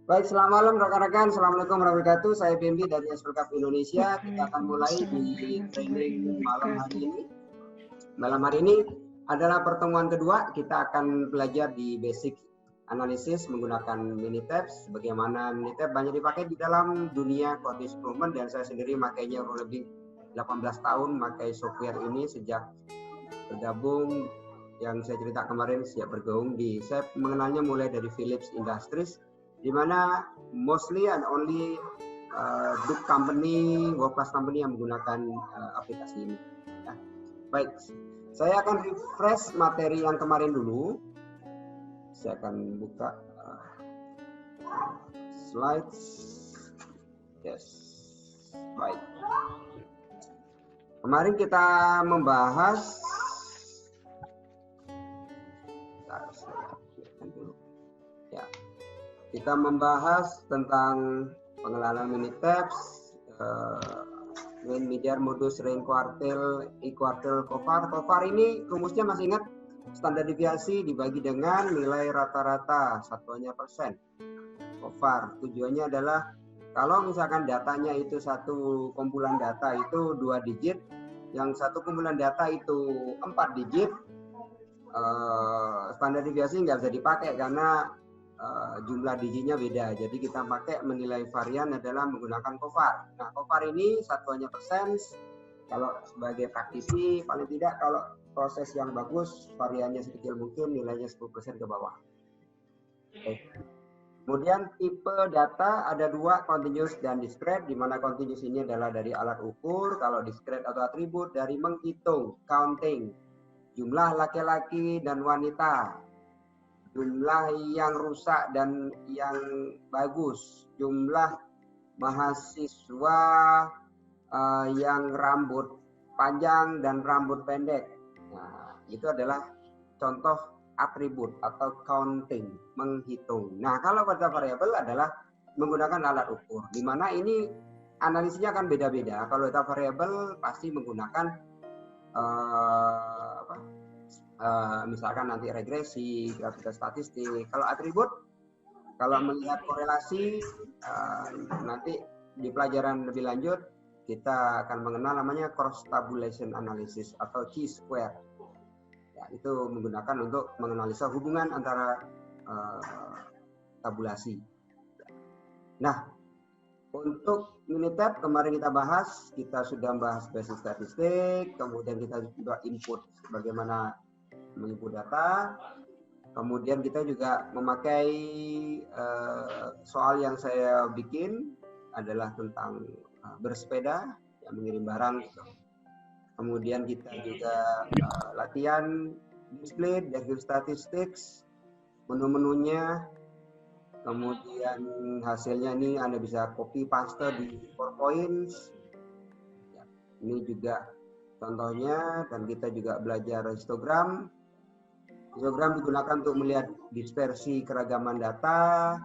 Baik, selamat malam rekan-rekan. Assalamualaikum warahmatullahi wabarakatuh. Saya Bimbi dari Esperkap Indonesia. Kita akan mulai di training malam hari ini. Malam hari ini adalah pertemuan kedua. Kita akan belajar di basic analisis menggunakan Minitabs. Bagaimana Minitabs banyak dipakai di dalam dunia continuous improvement, dan saya sendiri makainya kurang lebih 18 tahun memakai software ini sejak bergabung. Yang saya cerita kemarin, sejak bergabung saya mengenalnya mulai dari Philips Industries, di mana mostly and only big company, world class company yang menggunakan aplikasi ini. Ya. Baik, saya akan refresh materi yang kemarin dulu. Saya akan buka slides. Yes, baik. Kemarin kita membahas. Kita membahas tentang pengenalan Minitabs, main median modus range quartile, e-quartile, COVAR. COVAR ini rumusnya masih ingat, standar deviasi dibagi dengan nilai rata-rata, satuannya persen. COVAR tujuannya adalah kalau misalkan datanya itu satu kumpulan data itu 2 digit, yang satu kumpulan data itu 4 digit, standar deviasi nggak bisa dipakai karena jumlah digitnya beda. Jadi kita pakai menilai varian adalah menggunakan COVAR. Nah, COVAR ini satuannya persen. Kalau sebagai praktisi, paling tidak kalau proses yang bagus, variannya sekecil mungkin, nilainya 10% ke bawah. Oke. Kemudian tipe data ada 2, continuous dan discrete, di mana continuous ini adalah dari alat ukur, kalau discrete atau atribut dari menghitung, counting, jumlah laki-laki dan wanita, jumlah yang rusak dan yang bagus, jumlah mahasiswa yang rambut panjang dan rambut pendek. Nah, itu adalah contoh atribut atau counting, menghitung. Nah, kalau pada variabel adalah menggunakan alat ukur, di mana ini analisisnya akan beda-beda. Kalau data variabel pasti menggunakan misalkan nanti regresi, grafika statistik. Kalau atribut, kalau melihat korelasi, nanti di pelajaran lebih lanjut kita akan mengenal namanya cross tabulation analysis atau chi-square. Ya, itu menggunakan untuk menganalisa hubungan antara tabulasi. Nah, untuk Minitab kemarin kita sudah bahas basic statistik, kemudian kita juga input bagaimana menginput data, kemudian kita juga memakai soal yang saya bikin adalah tentang bersepeda, yang mengirim barang gitu. Kemudian kita juga latihan display, dashboard statistics, menu-menunya, kemudian hasilnya ini Anda bisa copy paste di PowerPoint. Ya, ini juga contohnya, dan kita juga belajar histogram. Histogram digunakan untuk melihat dispersi keragaman data,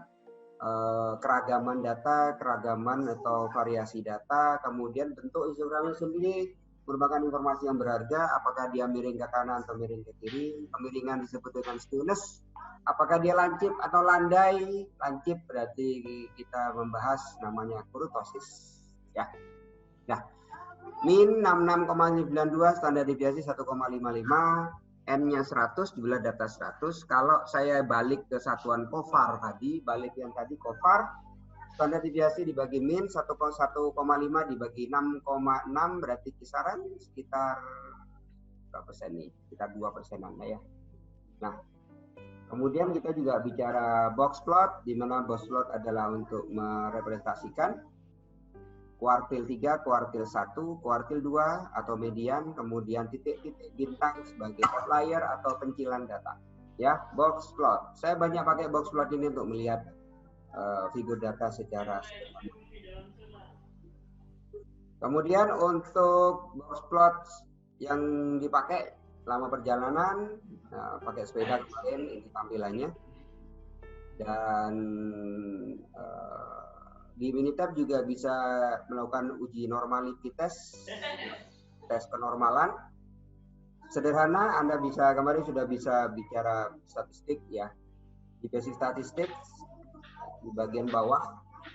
keragaman atau variasi data. Kemudian bentuk histogramnya sendiri merupakan informasi yang berharga, apakah dia miring ke kanan atau miring ke kiri. Kemiringan disebut dengan skewness. Apakah dia lancip atau landai? Lancip berarti kita membahas namanya kurtosis. Ya. Nah, min 66,92, standar deviasi 1,55, N-nya 100, jumlah data 100. Kalau saya balik ke satuan COVAR tadi, COVAR, standar deviasi dibagi min 1,5 dibagi 6,6, berarti kisaran sekitar berapa persen nih? Sekitar 2%-an ya. Nah, kemudian kita juga bicara box plot, di mana box plot adalah untuk merepresentasikan kuartil 3, kuartil 1, kuartil 2 atau median, kemudian titik-titik bintang sebagai outlier atau pencilan data. Ya, box plot. Saya banyak pakai box plot ini untuk melihat figur data secara sederhana. Kemudian untuk box plot yang dipakai selama perjalanan, pakai sepeda kemarin, ini tampilannya. Dan di Minitab juga bisa melakukan uji normality test, tes kenormalan. Sederhana, Anda bisa kemarin sudah bisa bicara statistik ya. di basic statistik di bagian bawah.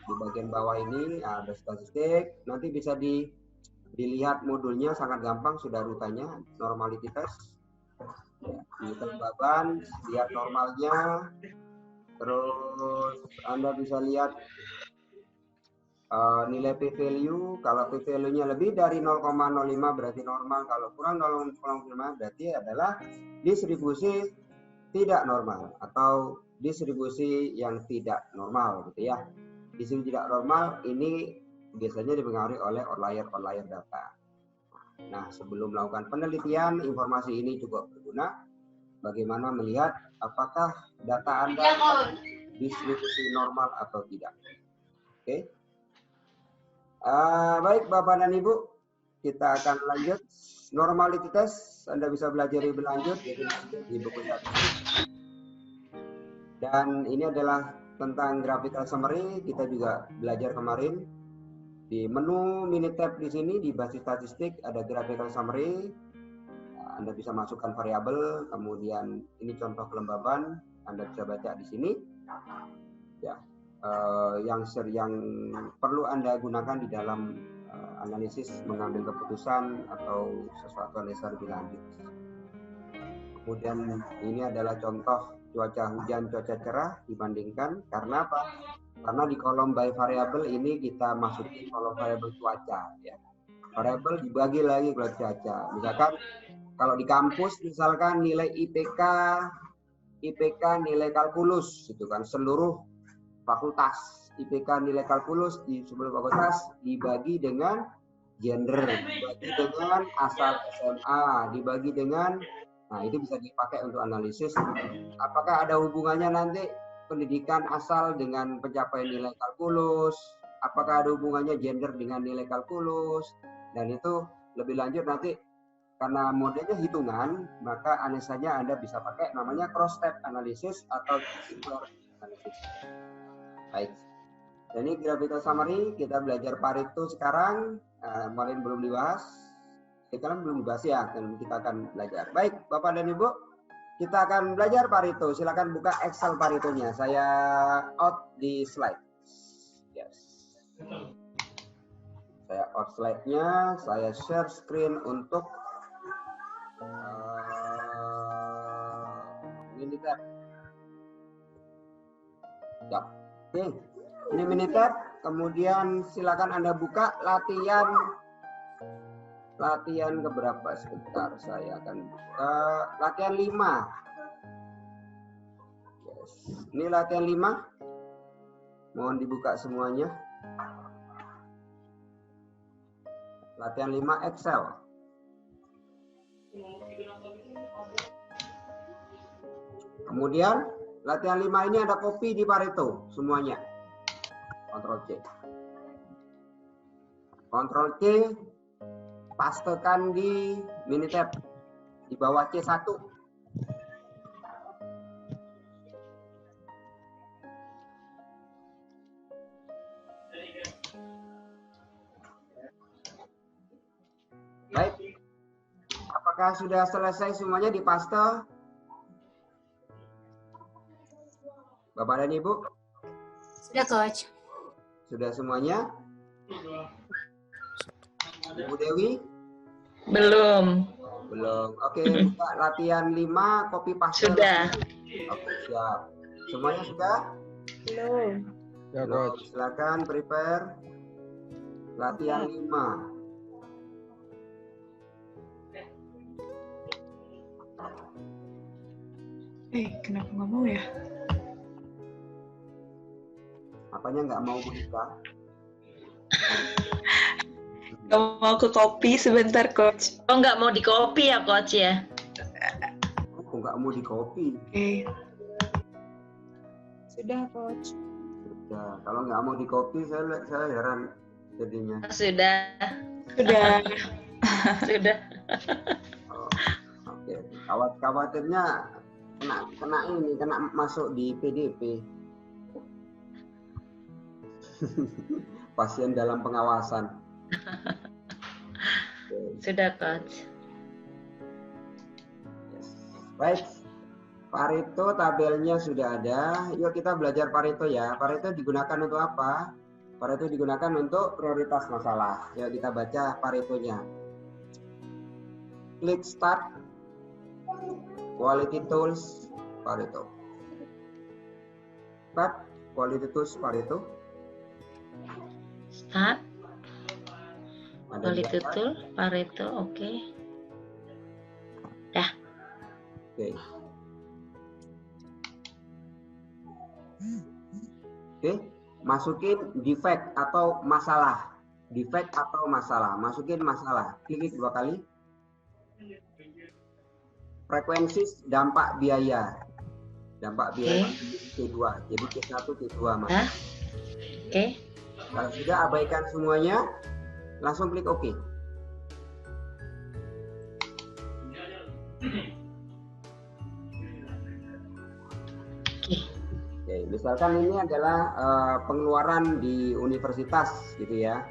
Di bagian bawah ini ada statistik. Nanti bisa dilihat modulnya, sangat gampang, sudah rutanya, normality test. Di kelembaban, lihat normalnya. Terus Anda bisa lihat nilai p-value. Kalau p-value-nya lebih dari 0,05 berarti normal. Kalau kurang 0,05 berarti adalah distribusi tidak normal atau distribusi yang tidak normal gitu ya. Distribusi tidak normal ini biasanya dipengaruhi oleh outlier data. Nah, sebelum melakukan penelitian, informasi ini juga berguna. Bagaimana melihat apakah data Anda distribusi normal atau tidak. Oke. Baik Bapak dan Ibu, kita akan lanjut. Normality test, Anda bisa belajar lebih lanjut di buku statistik. Dan ini adalah tentang graphical summary, kita juga belajar kemarin. Di menu Minitab di sini, di basis statistik ada graphical summary. Anda bisa masukkan variabel, kemudian ini contoh kelembaban, Anda bisa baca di sini. Ya, yang perlu Anda gunakan di dalam analisis mengambil keputusan atau sesuatu analisa lebih lanjut. Kemudian ini adalah contoh cuaca hujan, cuaca cerah dibandingkan. Karena apa? Karena di kolom by variable ini kita masukin kolom variabel cuaca. Ya. Variabel dibagi lagi ke cuaca. Misalkan kalau di kampus misalkan nilai IPK nilai kalkulus gitu kan, seluruh fakultas IPK nilai kalkulus di seluruh fakultas dibagi dengan gender, dibagi dengan asal SMA, dibagi dengan, nah itu bisa dipakai untuk analisis apakah ada hubungannya nanti pendidikan asal dengan pencapaian nilai kalkulus, apakah ada hubungannya gender dengan nilai kalkulus, dan itu lebih lanjut nanti karena modelnya hitungan, maka analisanya Anda bisa pakai namanya cross step analysis atau singular analysis. Baik, ini graphical summary, kita belajar Pareto sekarang, kemarin belum dibahas, sekarang belum dibahas ya, dan kita akan belajar. Baik, Bapak dan Ibu, kita akan belajar Pareto. Silakan buka Excel Paretonya. Saya out di slide. Yes. Saya out slide-nya, saya share screen untuk Minitab. Ya. Oke, ini Minitab. Kemudian silakan Anda buka latihan keberapa sebentar. Saya akan buka latihan 5. Yes. Ini latihan 5. Mohon dibuka semuanya. Latihan 5 Excel. Kemudian latihan 5 ini ada copy di Pareto semuanya. Ctrl C. Ctrl C, pastekan di Minitab di bawah C1. Baik. Apakah sudah selesai semuanya di paste? Bapak dan Ibu? Sudah, Coach. Sudah semuanya? Ibu Dewi? Belum. Belum. Oke, buka latihan 5, copy paste. Sudah. Oke, siap. Semuanya sudah? Belum. Ya, Coach. Silakan prepare. Latihan 5. Kenapa nggak mau ya? Apanya nggak mau buka? Nggak mau ke copy sebentar, Coach. Oh, nggak mau di copy ya, Coach ya? Aku nggak mau di copy. Sudah, Coach. Sudah. Kalau nggak mau di copy, saya heran jadinya. Sudah. Sudah. Sudah. Oh, oke. Khawatirnya kena masuk di PDP. Pasien dalam pengawasan. Sudah, Coach. Yes. Baik. Pareto tabelnya sudah ada. Yuk kita belajar Pareto ya. Pareto digunakan untuk apa? Pareto digunakan untuk prioritas masalah. Yuk kita baca Paretonya. Klik Start. Quality Tools Pareto. Start. Quality Tools Pareto. Start. Ada Quality dua. tool Pareto, oke. Dah. Oke. Oke, masukin defect atau masalah. Defect atau masalah. Masukin masalah. Klik 2 kali. Frekuensi dampak biaya. Dampak biaya T2. Jadi T1, T2 mas. Dah. Oke. Kalau sudah abaikan semuanya, langsung klik OK. Oke. Oke, misalkan ini adalah pengeluaran di universitas gitu ya.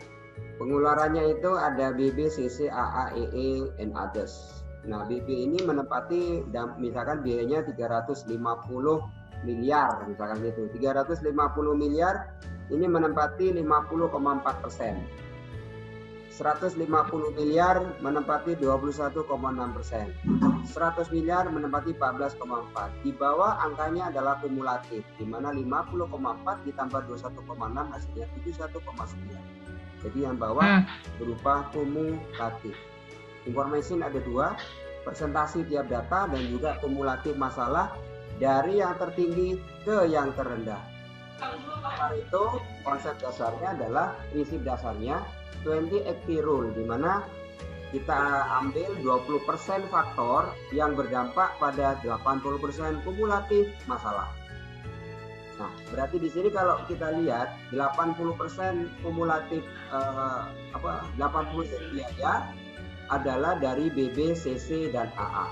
Pengeluarannya itu ada BB, CC, AA, EE, and others. Nah, BB ini menempati misalkan biayanya 350 miliar misalkan gitu. 350 miliar ini menempati 50,4%. 150 miliar menempati 21,6%. 100 miliar menempati 14,4. Di bawah angkanya adalah kumulatif, di mana 50,4 ditambah 21,6 hasilnya 71,9. Jadi yang bawah berupa kumulatif. Informasi ada 2, presentasi tiap data dan juga kumulatif masalah dari yang tertinggi ke yang terendah. Itu konsep dasarnya adalah prinsip dasarnya 20-80 rule, di mana kita ambil 20% faktor yang berdampak pada 80% kumulatif masalah. Nah, berarti di sini kalau kita lihat 80% kumulatif 80% biaya adalah dari BB, CC, dan AA.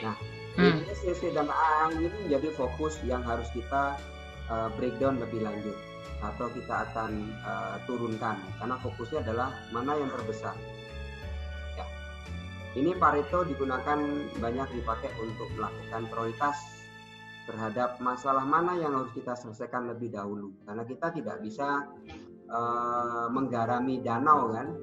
Nah, BB, CC, dan AA ini menjadi fokus yang harus kita breakdown lebih lanjut atau kita akan turunkan karena fokusnya adalah mana yang terbesar. Ya. Ini Pareto digunakan banyak dipakai untuk melakukan prioritas terhadap masalah mana yang harus kita selesaikan lebih dahulu karena kita tidak bisa menggarami danau kan,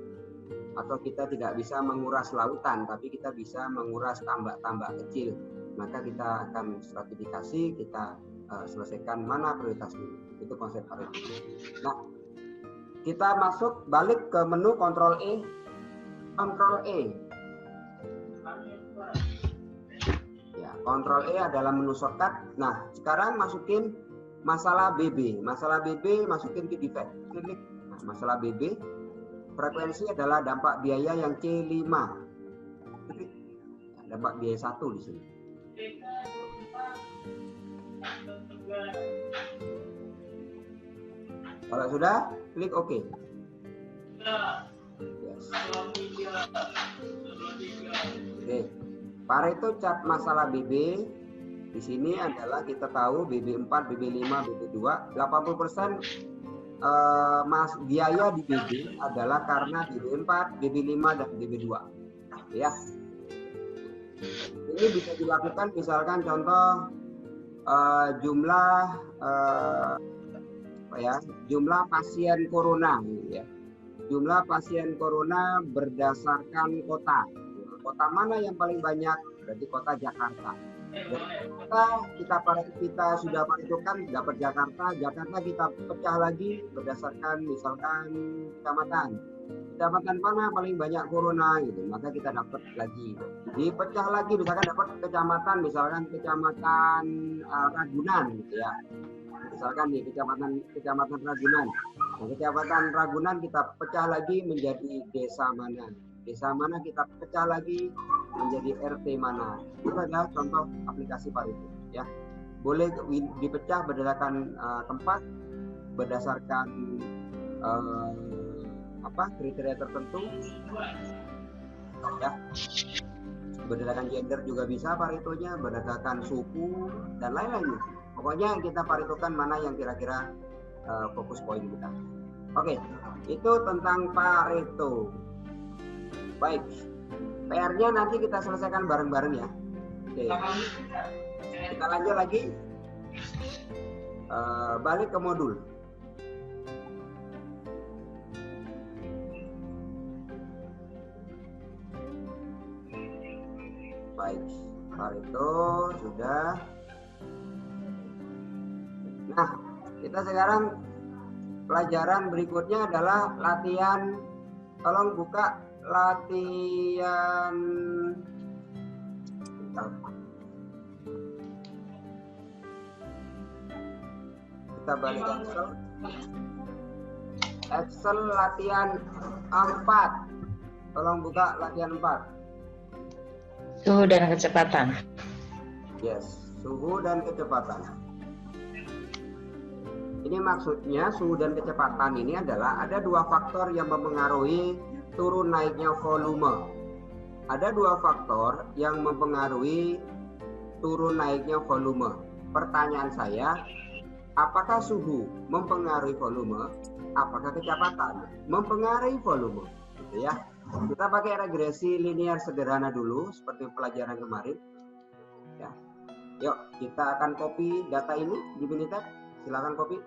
atau kita tidak bisa menguras lautan tapi kita bisa menguras tambak-tambak kecil. Maka kita akan stratifikasi, kita selesaikan mana prioritas dulu. Itu konsep Pareto. Nah, kita masuk balik ke menu Ctrl E. Ctrl E. Ya, Ctrl E adalah menu shortcut. Nah, sekarang masukin masalah BB. Masalah BB masukin ke defect. Klik. Nah, masalah BB. Frekuensi adalah dampak biaya yang C5. Klik. Nah, dampak biaya 1 di sini. Kalau sudah, klik OK. Yes. Oke. Pareto chart masalah BB di sini adalah kita tahu BB4, BB5, BB2, 80% biaya di BB adalah karena BB4, BB5 dan BB2. Ya. Ini bisa dilakukan misalkan contoh jumlah pasien corona ya. Jumlah pasien corona berdasarkan kota. Kota mana yang paling banyak? Berarti kota Jakarta. Kita sudah perhitungkan dapat Jakarta. Jakarta kita pecah lagi berdasarkan misalkan kecamatan. Kecamatan mana paling banyak corona gitu. Maka kita dapat lagi. Dipecah lagi misalkan dapat kecamatan, misalkan kecamatan Ragunan gitu ya. Misalkan nih kecamatan Ragunan. Nah, kecamatan Ragunan kita pecah lagi menjadi desa mana. Desa mana kita pecah lagi menjadi RT mana. Itu adalah contoh aplikasi Pareto ya. Boleh dipecah berdasarkan tempat, berdasarkan kriteria tertentu ya. Berdasarkan gender juga bisa Paretonya, berdasarkan suku dan lain-lain. Pokoknya kita paritokan mana yang kira-kira fokus poin kita. Oke, itu tentang Pareto. Baik, PR-nya nanti kita selesaikan bareng-bareng ya. Oke. Kita lanjut lagi. Balik ke modul. Baik, Pareto sudah. Nah, kita sekarang pelajaran berikutnya adalah latihan. Tolong buka latihan. Kita balik Excel. Excel latihan 4. Tolong buka latihan 4. Suhu dan kecepatan. Yes, suhu dan kecepatan. Ini maksudnya suhu dan kecepatan ini adalah ada dua faktor yang mempengaruhi turun naiknya volume. Ada dua faktor yang mempengaruhi turun naiknya volume. Pertanyaan saya, apakah suhu mempengaruhi volume? Apakah kecepatan mempengaruhi volume? Gitu ya. Kita pakai regresi linear sederhana dulu seperti pelajaran kemarin. Ya. Yuk, kita akan copy data ini di Minitab. Silakan copy.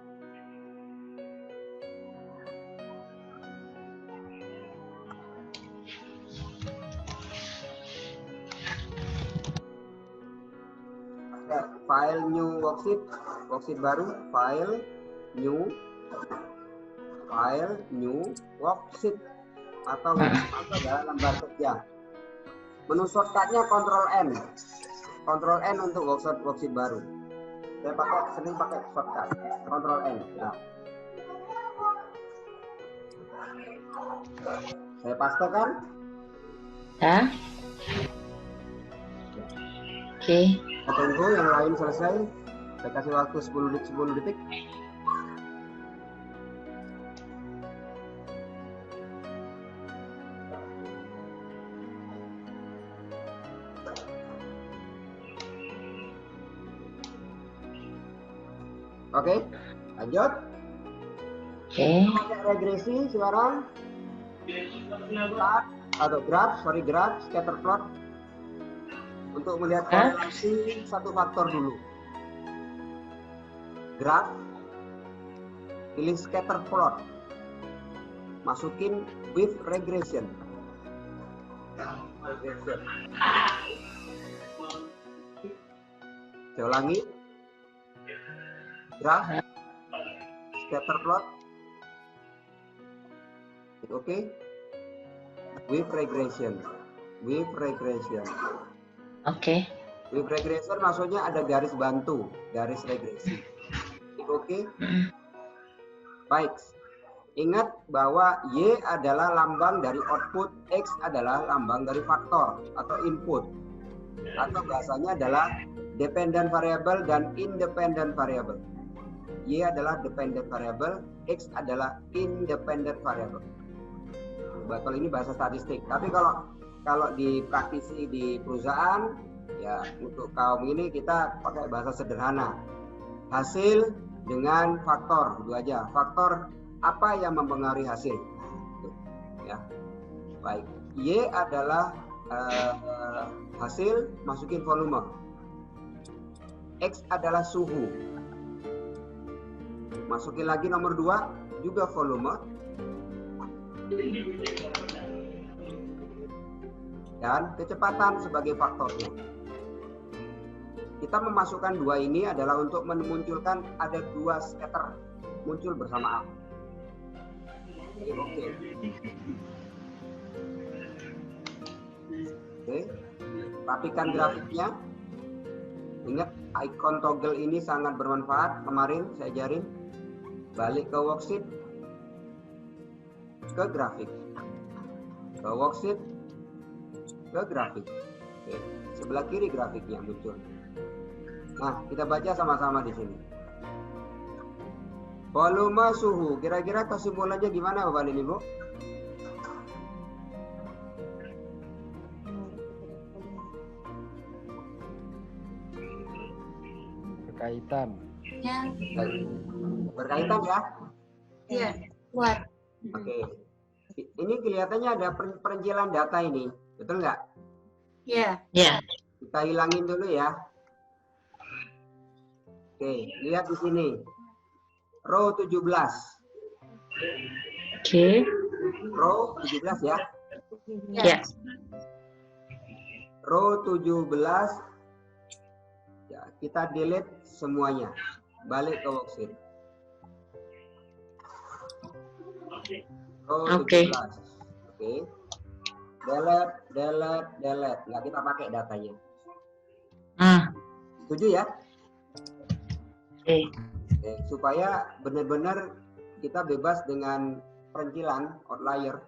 File new worksheet baru, file new worksheet atau adalah lembar kerja. Menu shortcutnya Ctrl N untuk worksheet baru. Saya sering pakai shortcut Ctrl N. Nah. Saya pastekan. Ya. Oke. Kita tunggu yang lain selesai. Saya kasih waktu 10 detik. Oke, lanjut. Oke. Pakai regresi sekarang. Graph, scatter plot. Untuk melihat korelasi satu faktor dulu. Graph, pilih scatter plot, masukin with regression. Saya ulangi. Graph, scatter plot, oke. With regression. Oke. With regression maksudnya ada garis bantu, garis regresi. Oke. Baik. Ingat bahwa Y adalah lambang dari output, X adalah lambang dari faktor atau input. Atau bahasanya adalah dependent variable dan independent variable. Y adalah dependent variable, X adalah independent variable. Kalau ini bahasa statistik. Tapi kalau di praktisi di perusahaan, ya untuk kaum ini kita pakai bahasa sederhana. Hasil dengan faktor, itu aja. Faktor apa yang mempengaruhi hasil? Ya, baik. Y adalah hasil, masukin volume. X adalah suhu. Masukin lagi nomor 2, juga volume. Dan kecepatan sebagai faktornya. Kita memasukkan dua ini adalah untuk memunculkan ada dua scatter muncul bersamaan. Oke. Rapikan grafiknya. Ingat, icon toggle ini sangat bermanfaat. Kemarin saya ajarin. Balik ke worksheet, ke grafik, ke worksheet, ke grafik. Oke. Sebelah kiri grafiknya muncul. Nah, kita baca sama-sama di sini. Volume suhu. Kira-kira kesimpulannya gimana Bapak dan Ibu? Berkaitan. Ya. Berkaitan ya? Iya. Keluar. Oke. Ini kelihatannya ada perincilan data ini. Betul nggak? Iya. Ya. Kita hilangin dulu ya. Oke, lihat di sini. Row 17. Oke. Row 17 ya. Ya. Row 17. Ya, kita delete semuanya. Balik ke worksheet. Row Oke. 17. Oke. Delete. Nggak kita pakai datanya. Setuju ya? Oke. Oke, supaya benar-benar kita bebas dengan perintilan outlier.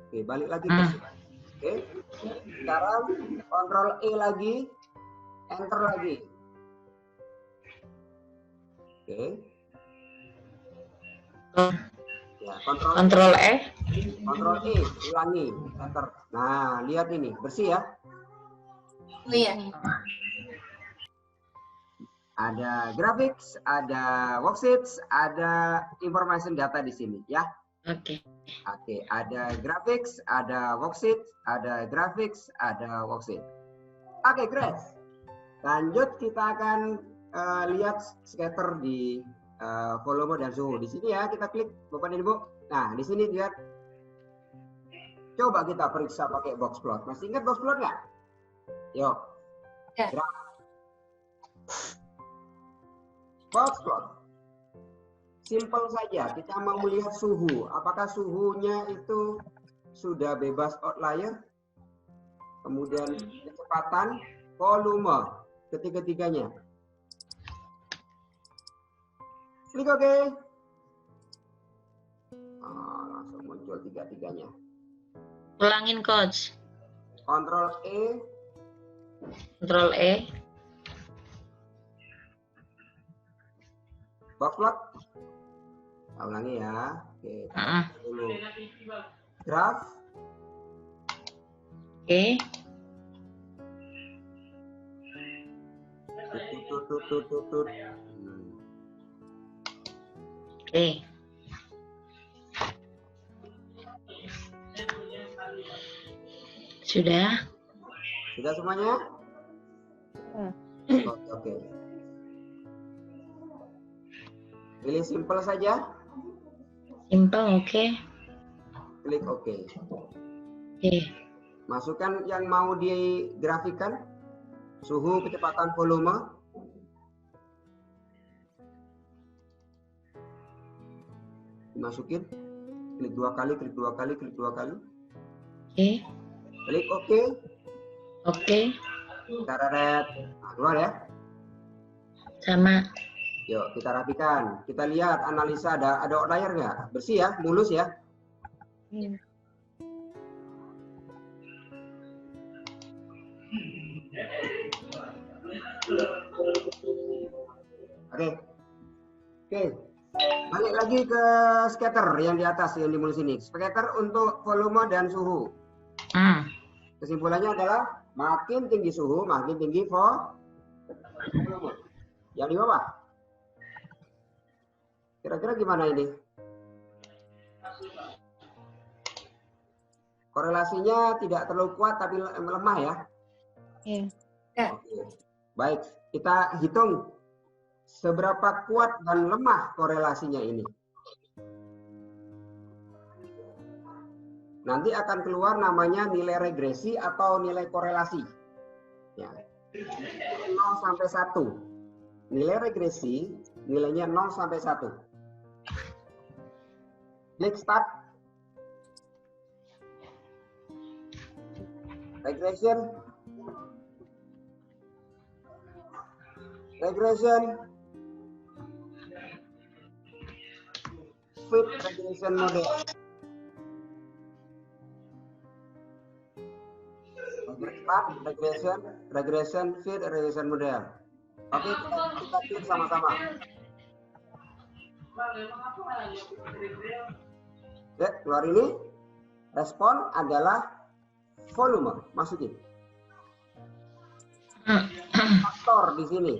Oke, balik lagi ke sini. Oke. Sekarang Ctrl E lagi, Enter lagi. Oke. Ya, Kontrol E. Ctrl E, ulangi, Enter. Nah, lihat ini, bersih ya. Oh iya. Ada graphics, ada worksheets, ada information data di sini ya. Oke. Oke, ada graphics, ada worksheet, ada graphics, ada worksheet. Oke, great. Lanjut kita akan lihat scatter di volume dan suhu. Di sini ya, kita klik Bapak dan Ibu. Nah, di sini lihat. Coba kita periksa pakai box plot. Masih ingat box plot nggak? Yuk. Ya. Box plot. Simple saja. Kita mau melihat suhu. Apakah suhunya itu sudah bebas outlier? Kemudian kecepatan, volume, ketiga-tiganya. Klik OK. Langsung muncul tiga-tiganya. Ulangin, Coach. Ctrl E. Kontrol E. Box plot. Kita ulangi ya. Oke, dulu. Graph. Oke. Tutut. Oke. Sudah? Sudah semuanya? Oke. Pilih simple saja. Simple, oke. Klik OK. Oke. Masukkan yang mau digrafikan. Suhu, kecepatan, volume. Dimasukin. Klik dua kali. Oke. Klik OK. Oke. Tararet. Nah, keluar ya. Sama. Yuk, kita rapikan. Kita lihat analisa ada outlier nggak? Bersih ya, mulus ya. Oke. Balik lagi ke scatter yang di atas yang di mulus ini. Scatter untuk volume dan suhu. Kesimpulannya adalah makin tinggi suhu, makin tinggi volume. Yang di bawah. Kira-kira gimana ini? Korelasinya tidak terlalu kuat tapi lemah ya. Iya. Oke. Baik, kita hitung seberapa kuat dan lemah korelasinya ini. Nanti akan keluar namanya nilai regresi atau nilai korelasi. Ya. 0 sampai 1. Nilai regresi nilainya 0 sampai 1. Klik start. Regression. Fit regression model. Regression fit regression model. Oke, kita klik sama-sama. Oke, keluar ini. Respon adalah volume. Masukin. Faktor di sini.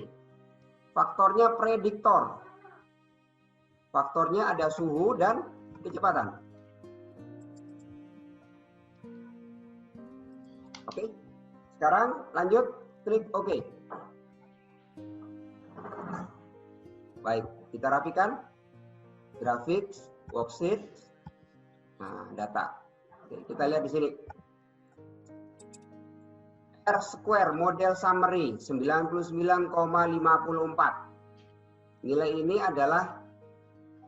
Faktornya prediktor. Faktornya ada suhu dan kecepatan. Oke. Sekarang lanjut klik OK. Baik, kita rapikan. Grafik, worksheet, nah data. Oke, kita lihat di sini. R square model summary 99,54. Nilai ini adalah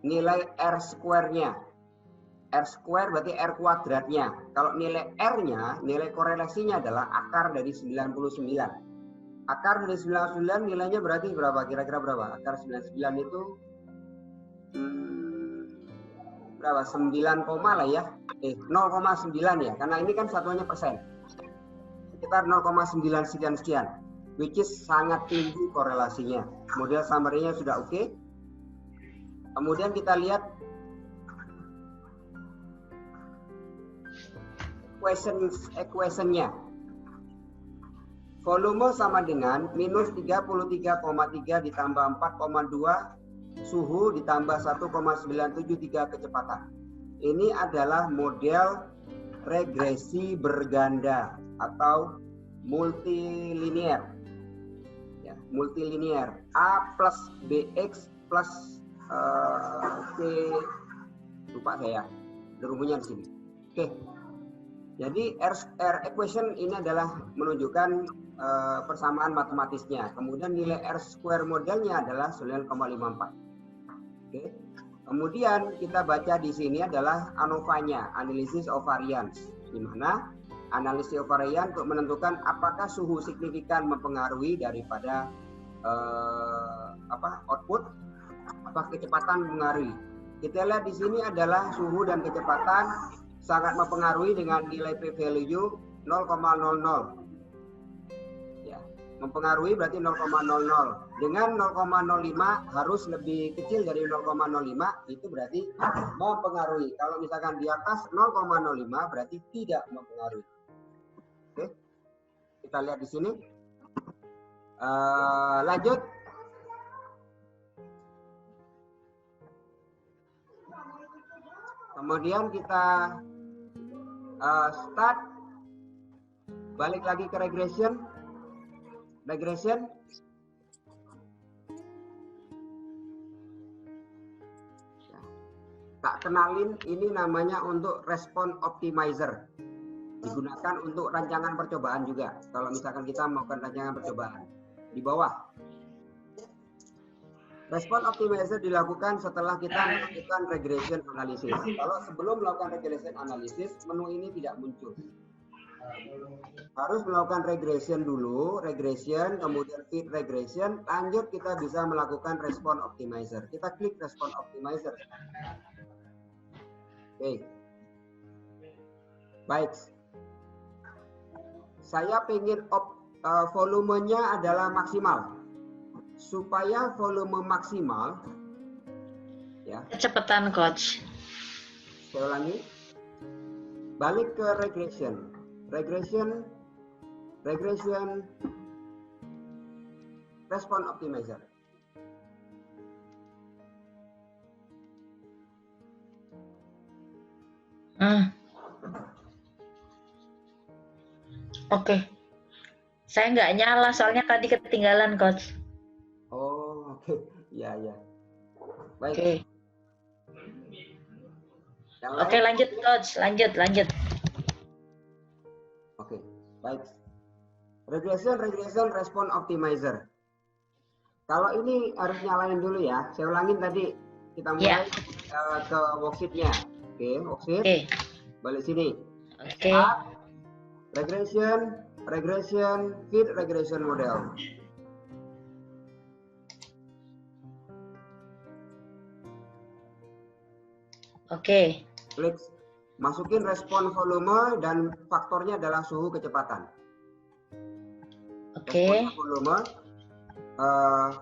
nilai R square-nya. R square berarti R kuadratnya. Kalau nilai R-nya, nilai korelasinya adalah akar dari 99. Akar dari 99 nilainya berarti berapa? Kira-kira berapa? Akar 99 itu berapa? 9, lah ya. 0,9 ya. Karena ini kan satuannya persen. Sekitar 0,9 sekian-sekian. Which is sangat tinggi korelasinya. Model summary-nya sudah oke. Kemudian kita lihat equation-nya. Volume sama dengan minus 33,3 ditambah 4,2 suhu ditambah 1,973 kecepatan. Ini adalah model regresi berganda atau multilinear. Ya, multilinear. A plus BX plus C, lupa saya. Rumusnya di sini. Oke. Jadi R equation ini adalah menunjukkan persamaan matematisnya. Kemudian nilai R square modelnya adalah 9,54. Oke. Kemudian kita baca di sini adalah ANOVA-nya, analysis of variance, di mana analisis of variance untuk menentukan apakah suhu signifikan mempengaruhi daripada output, apa kecepatan mempengaruhi. Kita lihat di sini adalah suhu dan kecepatan sangat mempengaruhi dengan nilai p-value 0,00. Ya, mempengaruhi berarti 0,00. Dengan 0,05 harus lebih kecil dari 0,05, itu berarti mempengaruhi. Kalau misalkan di atas 0,05 berarti tidak mempengaruhi. Oke, kita lihat di sini. Lanjut. Kemudian kita start, balik lagi ke regression. Tak kenalin, ini namanya untuk respon optimizer. Digunakan untuk rancangan percobaan juga. Kalau misalkan kita melakukan rancangan percobaan. Di bawah. Respon optimizer dilakukan setelah kita melakukan regression analysis. Kalau sebelum melakukan regression analysis, menu ini tidak muncul. Harus melakukan regression dulu, kemudian fit regression, lanjut kita bisa melakukan respon optimizer. Kita klik respon optimizer. Oke. Baik. Saya ingin volumenya adalah maksimal. Supaya volume maksimal, ya. Kecepatan, Coach. Saya ulangi. Balik ke regression. Respon optimizer. Oke. Saya nggak nyala soalnya tadi ketinggalan, Coach. Oh, oke. Ya. Baik. Oke. Oke, lanjut, Coach. Lanjut. Oke, baik. Regression respon optimizer. Kalau ini harus nyalain dulu ya. Saya ulangin tadi. Kita mulai ke worksheet-nya. Oke, worksheet. Oke. Balik sini. Oke. Regression, fit regression model. Oke. Klik, masukin respon volume dan faktornya adalah suhu kecepatan. Oke. Respon volume,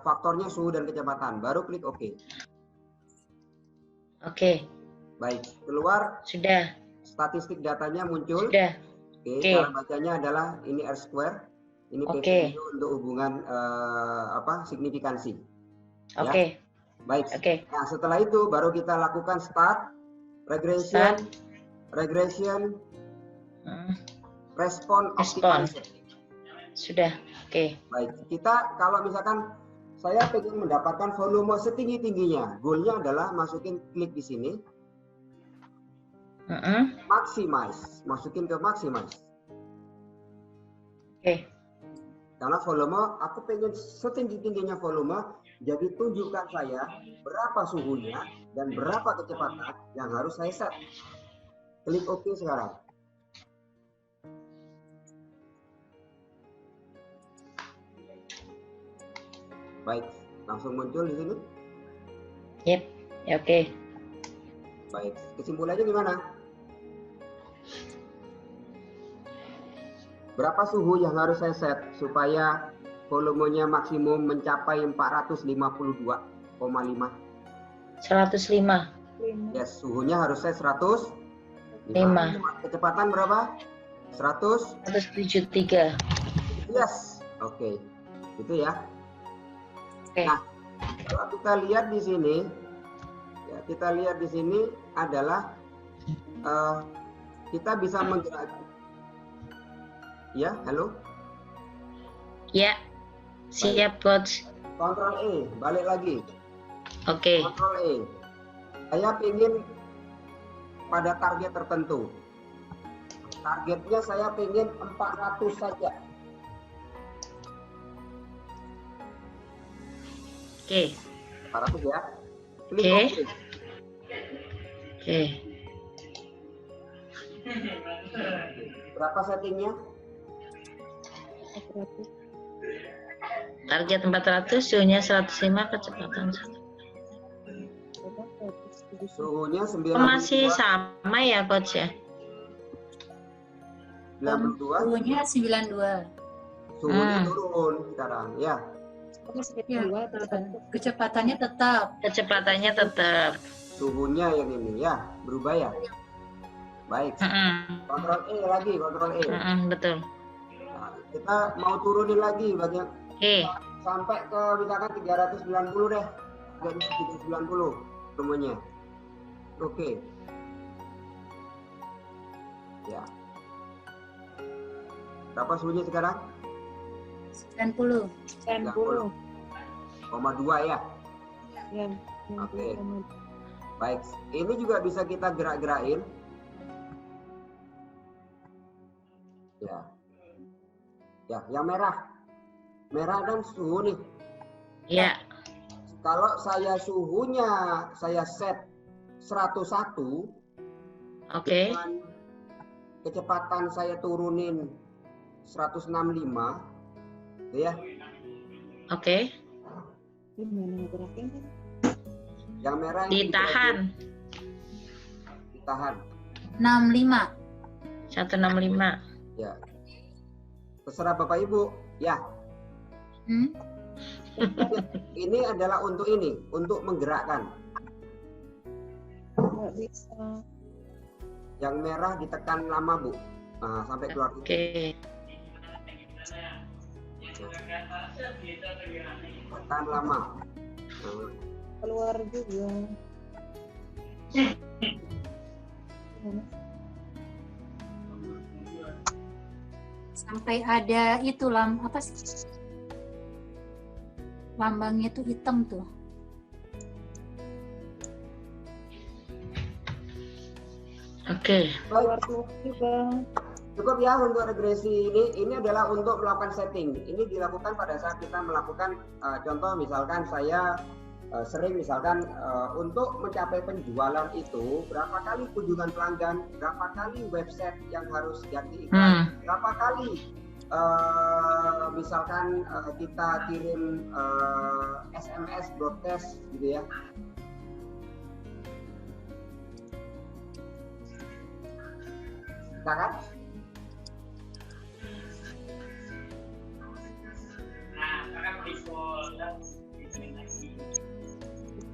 faktornya suhu dan kecepatan. Baru klik OK. Oke. Baik, keluar. Sudah. Statistik datanya muncul. Sudah. Oke. Cara bacanya adalah ini R square. Ini p-value untuk hubungan signifikansi. Oke. Ya? Baik. Oke. Nah, setelah itu baru kita lakukan start, regression, respon optimizer. Sudah. Oke. Baik. Kita kalau misalkan saya pengen mendapatkan volume setinggi-tingginya. Goalnya adalah masukin klik di sini. Maximize. Masukin ke maximize. Oke. Karena volume, aku pengen setinggi-tingginya volume, jadi tunjukkan saya berapa suhunya dan berapa kecepatan yang harus saya set. Klik OK sekarang. Baik, langsung muncul di sini. Yep, ya, oke. Baik, kesimpulannya gimana? Berapa suhu yang harus saya set supaya volumenya maksimum mencapai 452,5? 105. Yes, suhunya harus saya 105. 5. Kecepatan berapa? 100? 173. Yes, oke. Itu ya. Oke. Nah, kalau kita lihat di sini, ya, kita lihat di sini adalah kita bisa menggerakkan. Ya, halo. Ya, siap coach. Kontrol E, balik lagi. Oke. Kontrol E. Saya ingin pada target tertentu. Targetnya saya ingin 400 saja. Oke. 400 ya. Klik Oke. OK. Oke. Berapa settingnya? Target 400, suhunya 105, kecepatan 1. Suhunya 92. Masih sama ya coach ya? 92. Suhunya 92. Suhunya turun sekarang, ya. Ya, kecepatannya tetap. Kecepatannya tetap. Suhunya yang ini ya, berubah ya. Baik. Kontrol E lagi, kontrol E. Betul. Nah, kita mau turunin lagi bagian Oke. sampai ke misalkan 390 deh. 390 semuanya. Oke. Ya. Berapa suhunya sekarang? 90. 90,2 ya. Oke. Baik. Ini juga bisa kita gerak-gerakin. Ya. Ya, yang merah. Merah kan suhu nih. Ya. Kalau saya suhunya saya set 101, Oke. dengan kecepatan saya turunin 165, ya. Oke. Yang merah ini Ditahan. ditahan. 65. 165. Ya. Terserah Bapak Ibu. Ya. Ini adalah untuk ini, untuk menggerakkan. Nggak bisa. Yang merah ditekan lama, Bu. Nah, sampai keluar. Oke. Tekan lama. Nah, Keluar juga. Sampai ada itu apa sih? Lambangnya tuh hitam tuh. Oke. Keluar juga. Cukup ya untuk regresi ini. Ini adalah untuk melakukan setting. Ini dilakukan pada saat kita melakukan contoh misalkan saya sering misalkan untuk mencapai penjualan itu berapa kali kunjungan pelanggan, berapa kali website yang harus ganti iklan, berapa kali misalkan kita kirim SMS broadcast gitu ya. Nah, kan?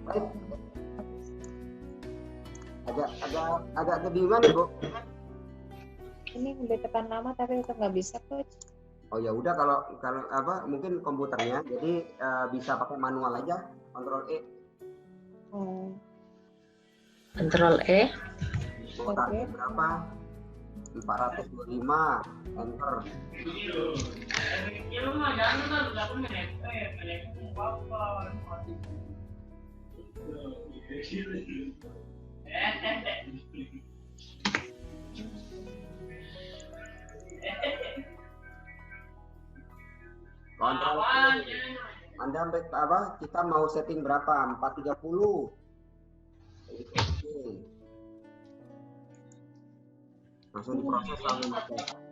Baik. Agak kebingungan nih, Bu. Ini udah tekan lama tapi tetap nggak bisa coach. Oh ya udah kalau apa mungkin komputernya jadi bisa pakai manual aja, kontrol E. Oh. Kontrol E. Mau target berapa? 425, enter. Kontrol Anda apa? Kita mau setting berapa? 430. Oke. Langsung diproses langsung pakai.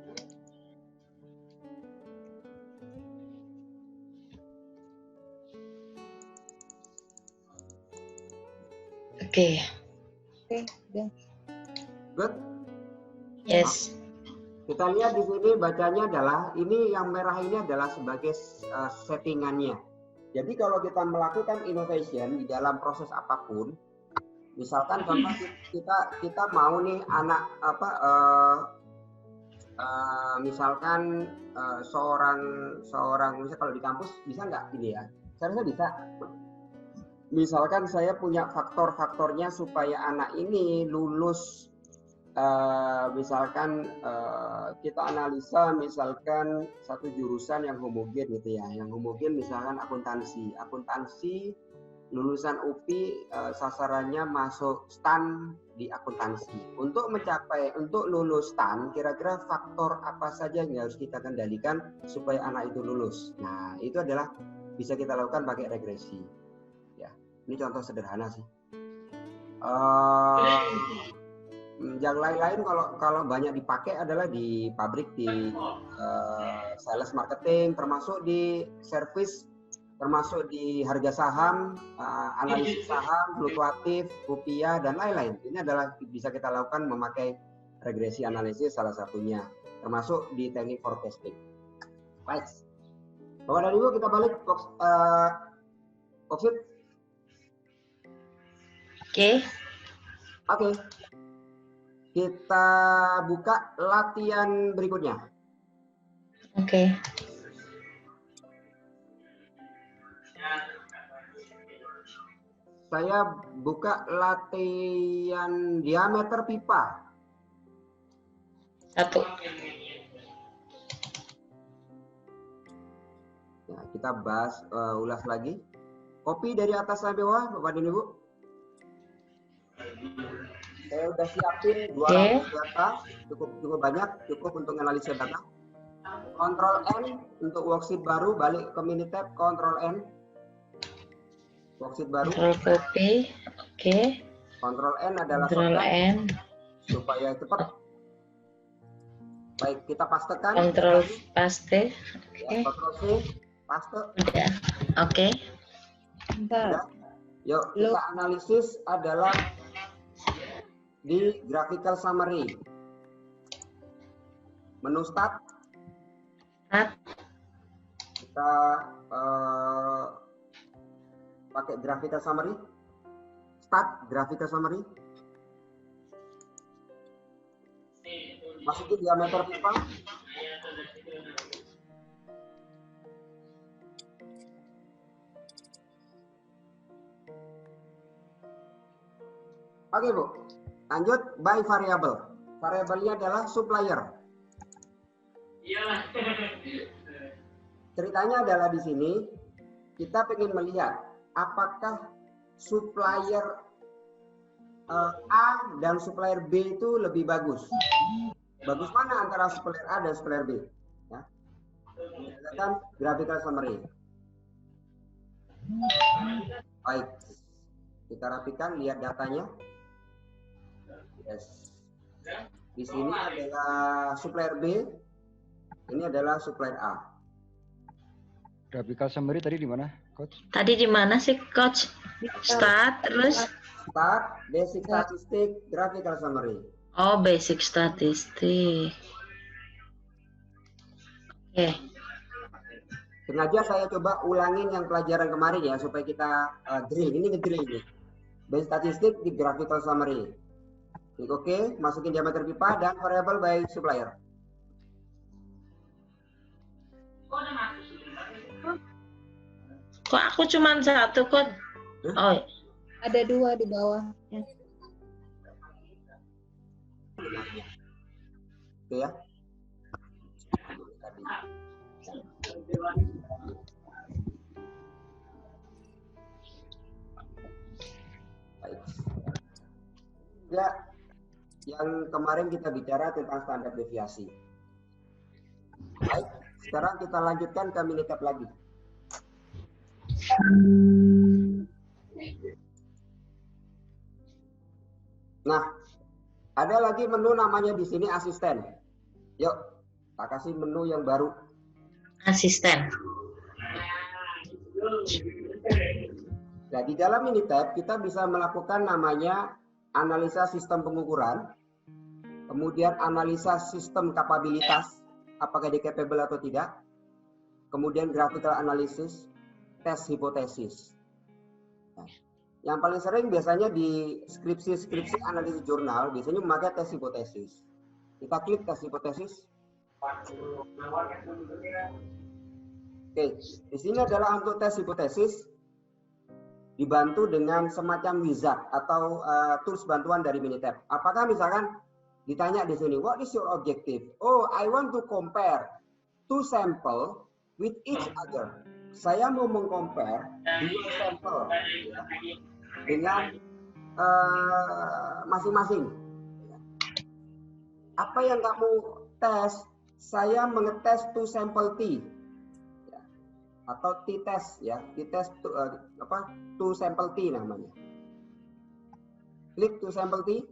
Oke. Oke, udah. Good. Yes. Kita lihat di sini bacanya adalah ini yang merah ini adalah sebagai settingannya. Jadi kalau kita melakukan innovation di dalam proses apapun, misalkan contoh kita mau nih anak apa misalkan seorang misal kalau di kampus bisa nggak ini ya? Saya rasa bisa. Misalkan saya punya faktor-faktornya supaya anak ini lulus. Misalkan kita analisa misalkan satu jurusan yang homogen gitu ya, yang homogen misalkan akuntansi lulusan UPI sasarannya masuk STAN di akuntansi. Untuk lulus STAN kira-kira faktor apa saja yang harus kita kendalikan supaya anak itu lulus. Nah itu adalah bisa kita lakukan pakai regresi ya, ini contoh sederhana sih. Yang lain-lain kalau banyak dipakai adalah di pabrik, di sales marketing, termasuk di service, termasuk di harga saham, analisis saham, fluktuatif, rupiah dan lain-lain. Ini adalah bisa kita lakukan memakai regresi analisis salah satunya, termasuk di teknik forecasting. Baik, Bapak dan Ibu kita balik Koksit. Oke. Oke. Kita buka latihan berikutnya. Oke. Saya buka latihan diameter pipa. 1. Ya, kita bahas ulas lagi. Kopi dari atas sampai bawah, Bapak dan Ibu. Saya udah siapin 200 data, cukup banyak, cukup untuk analisa data. Ctrl N untuk worksheet baru, balik ke Minitab, Ctrl N. Worksheet baru. Control copy. Oke. Ctrl N adalah Control shortcut N. supaya cepat. Baik, kita pastekan. Control paste. Ya, Oke. Ctrl C, paste. Udah. Oke. Bentar. Yuk, kita analisis adalah di graphical summary. Menu start. Start. Kita pakai graphical summary. Start graphical summary. Masukin diameter pipa. Oke, Bu. Lanjut by variable. Variabelnya adalah supplier. Ceritanya adalah di sini kita ingin melihat apakah supplier A dan supplier B itu lebih bagus. Bagus mana antara supplier A dan supplier B? Ya. Berdasarkan graphical summary. Baik, kita rapikan, lihat datanya. Yes. Di sini adalah supplier B, ini adalah supplier A. Graphical summary tadi di mana, Coach? Tadi di mana sih, Coach? Start terus. Start, basic statistik, graphical summary. Oh, basic statistik. Oke. Sengaja saya coba ulangin yang pelajaran kemarin ya supaya kita drill. Ini ngedrill ini. Basic statistik di graphical summary. Klik OK, masukin diameter pipa dan variable by supplier. Kok aku cuma 1, Coach? Oh, Ada 2 di bawah. Ya. Oke ya. Ya, yang kemarin kita bicara tentang standar deviasi. Baik, sekarang kita lanjutkan ke Minitab lagi. Nah, ada lagi menu namanya di sini asisten. Yuk, kita kasih menu yang baru. Asisten. Nah, di dalam Minitab kita bisa melakukan namanya analisa sistem pengukuran, kemudian analisa sistem kapabilitas, apakah dia capable atau tidak, kemudian graphical analysis, tes hipotesis. Nah, yang paling sering biasanya di skripsi analisis jurnal biasanya memakai tes hipotesis. Kita klik tes hipotesis. Oke, di sini adalah untuk tes hipotesis dibantu dengan semacam wizard atau tools bantuan dari Minitab. Apakah misalkan ditanya di sini, what is your objective? Oh, I want to compare two sample with each other. Saya mau mengcompare dua sampel ya, dengan masing-masing. Apa yang kamu tes? Saya mengetes two sample T. Atau t-test ya, t-test two sample T namanya. Klik two sample T.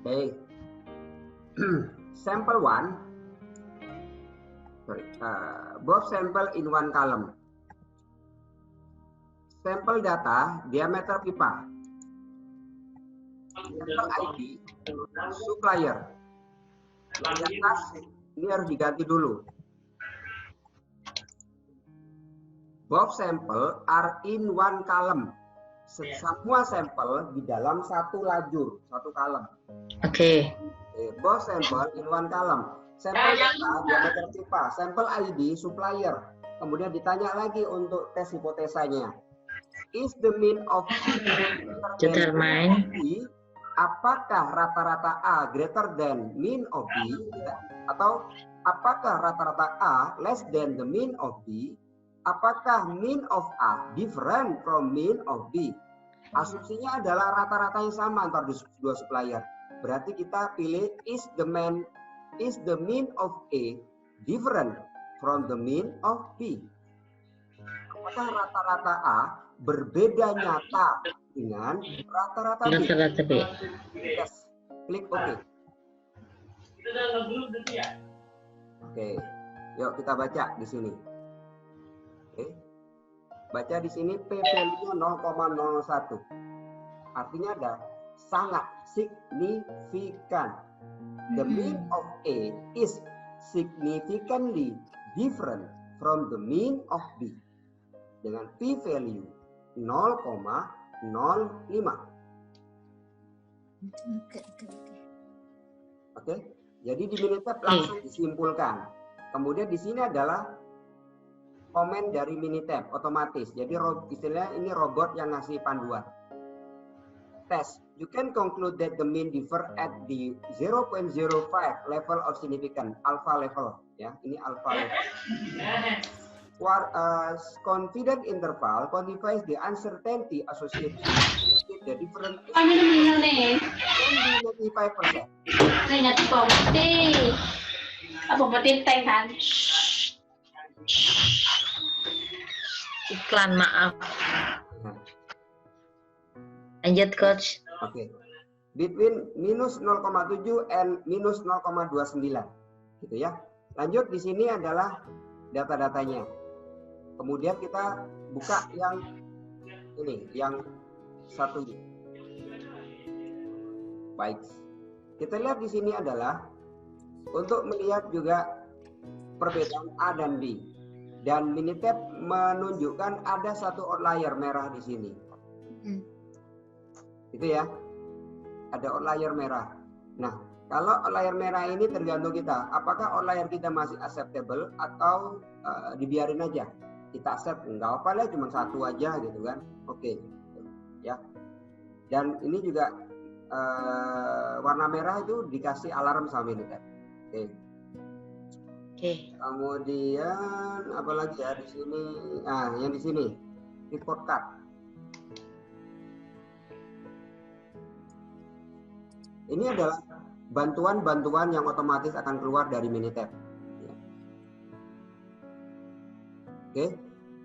Oke. Sample 1. Both sample in one column. Sampel data diameter pipa. Sample ID supplier. Yang atas ini harus diganti dulu. Both sample are in one column. Semua sampel di dalam satu lajur, satu column. Oke. Both sample in one column. Sampel data diameter pipa, sampel ID supplier. Kemudian ditanya lagi untuk tes hipotesanya. Is the mean of Determine. B, apakah rata-rata A greater than mean of B? Ya? Atau apakah rata-rata A less than the mean of B? Apakah mean of A different from mean of B? Asumsinya adalah rata-rata yang sama antara dua supplier. Berarti kita pilih is the mean of A different from the mean of B? Apakah rata-rata A berbeda nyata dengan rata-rata B? Rata-rata B. Yes. Klik OK. Oke, yuk kita baca di sini. Oke. Baca di sini P value-nya 0,01. Artinya ada sangat signifikan. The mean of A is significantly different from the mean of B. Dengan P value 0,05. Oke. Jadi di Minitab langsung disimpulkan. Kemudian di sini adalah komen dari Minitab otomatis. Jadi istilahnya ini robot yang ngasih panduan. Test. You can conclude that the mean differ at the 0.05 level of significance, alpha level. Ya, ini alpha level. Confident interval quantifies the uncertainty associated with the different 95%. Iklan, maaf. Lanjut, Coach. Oke. Between minus 0,7 and minus 0,29. Gitu ya. Lanjut di sini adalah data-datanya. Kemudian kita buka yang ini, yang satu. Baik. Kita lihat di sini adalah untuk melihat juga perbedaan A dan B. Dan Minitab menunjukkan ada satu outlier merah di sini. Itu ya. Ada outlier merah. Nah, kalau outlier merah ini tergantung kita. Apakah outlier kita masih acceptable atau dibiarin aja? Kita accept, enggak apa lah, cuma satu aja gitu kan. Oke. Ya. Dan ini juga warna merah itu dikasih alarm sama Minitab. Oke. Kemudian apa lagi ya di sini? Nah, yang di sini report card. Ini adalah bantuan-bantuan yang otomatis akan keluar dari Minitab. Ya. Oke,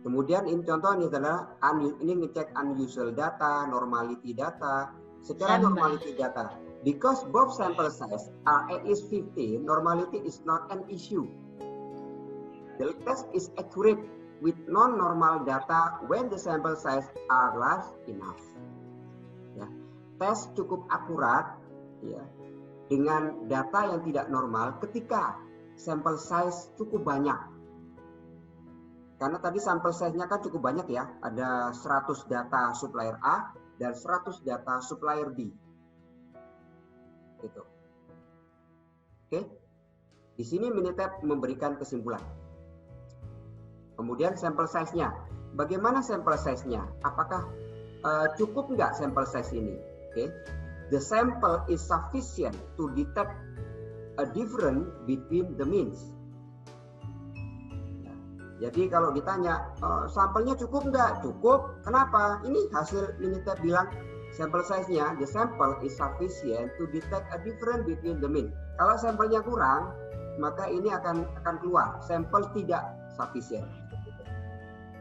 kemudian ini contoh ini adalah ini ngecek unusual data, normality data. Secara normality data, because both sample size are at least 15, normality is not an issue. The test is accurate with non-normal data when the sample size are large enough. Ya. Tes cukup akurat ya, dengan data yang tidak normal ketika sampel size cukup banyak. Karena tadi sampel size-nya kan cukup banyak ya, ada 100 data supplier A dan 100 data supplier B. Gitu. Oke. Di sini Minitab memberikan kesimpulan. Kemudian sampel size-nya. Bagaimana sampel size-nya? Apakah cukup nggak sampel size ini? Oke. The sample is sufficient to detect a difference between the means. Jadi kalau ditanya, sampelnya cukup nggak? Cukup. Kenapa? Ini hasil Minitab bilang sampel size-nya, the sample is sufficient to detect a difference between the mean. Kalau sampelnya kurang, maka ini akan keluar sampel tidak sufficient.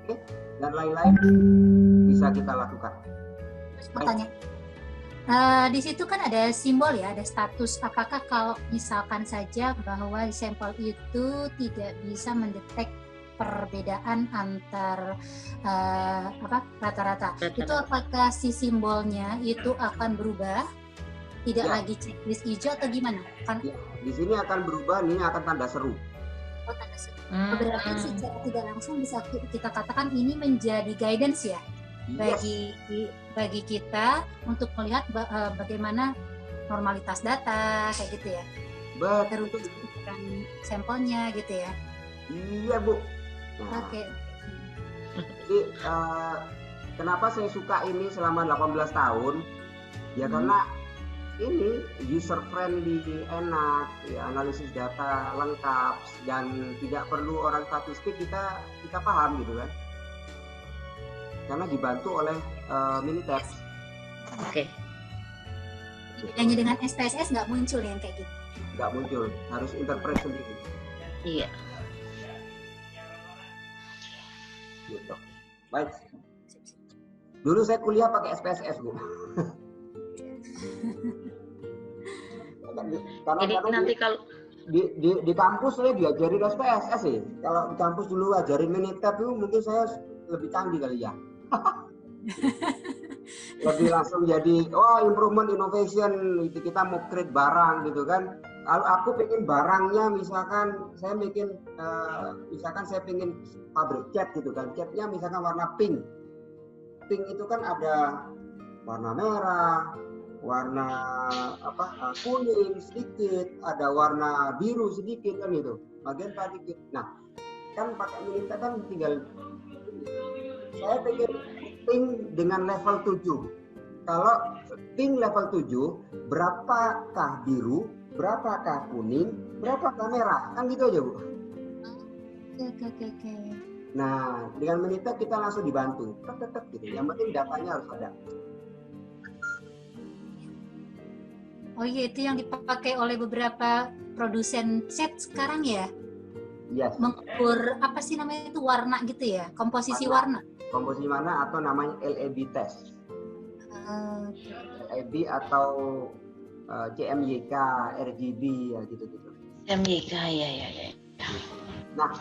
Oke? Dan lain-lain bisa kita lakukan. Pertanyaan. Di situ kan ada simbol ya, ada status. Apakah kalau misalkan saja bahwa sampel itu tidak bisa mendetek perbedaan antar rata-rata, itu apakah si simbolnya itu akan berubah? Tidak ya. Lagi checklist hijau atau gimana? Kan? Ya, di sini akan berubah, ini akan tanda seru. Oh, tanda seru. Berarti secara tidak langsung bisa kita katakan ini menjadi guidance ya, bagi kita untuk melihat bagaimana normalitas data kayak gitu ya. Betul. Terus sampelnya gitu ya. Iya Bu. Nah, Oke. Jadi kenapa saya suka ini selama 18 tahun? Ya karena ini user friendly, enak, ya, analisis data lengkap dan tidak perlu orang statistik kita paham gitu kan. Karena dibantu oleh Minitab. Oke. Bedanya dengan SPSS nggak muncul yang kayak gitu. Nggak muncul, harus interpret sendiri. Iya. Gitu. Baik. Dulu saya kuliah pakai SPSS Bu. Jadi nanti kalau di kampus saya diajarin SPSS sih. Kalau di kampus dulu ajarin Minitab itu mungkin saya lebih canggih kali ya. Lebih langsung jadi improvement innovation itu kita mau create barang gitu kan. Kalau aku pengen barangnya misalkan saya pengen pabrik cat gitu kan, catnya misalkan warna pink itu kan ada warna merah, warna kuning sedikit, ada warna biru sedikit kan itu, magenta sedikit. Nah kan pakai Minitab kan tinggal saya pengen pink dengan level 7. Kalau pink level 7, berapakah biru, berapakah kuning, berapakah merah? Kan gitu aja Bu. Oke. Nah, dengan Minitab kita langsung dibantu. Tetap gitu. Yang penting datanya harus ada. Oh iya, itu yang dipakai oleh beberapa produsen cat sekarang ya? Yes. Mengukur apa sih namanya itu warna gitu ya? Komposisi warna. Komposisi warna atau namanya LED test. LED atau CMYK, RGB ya gitu-gitu. CMYK ya. Nah,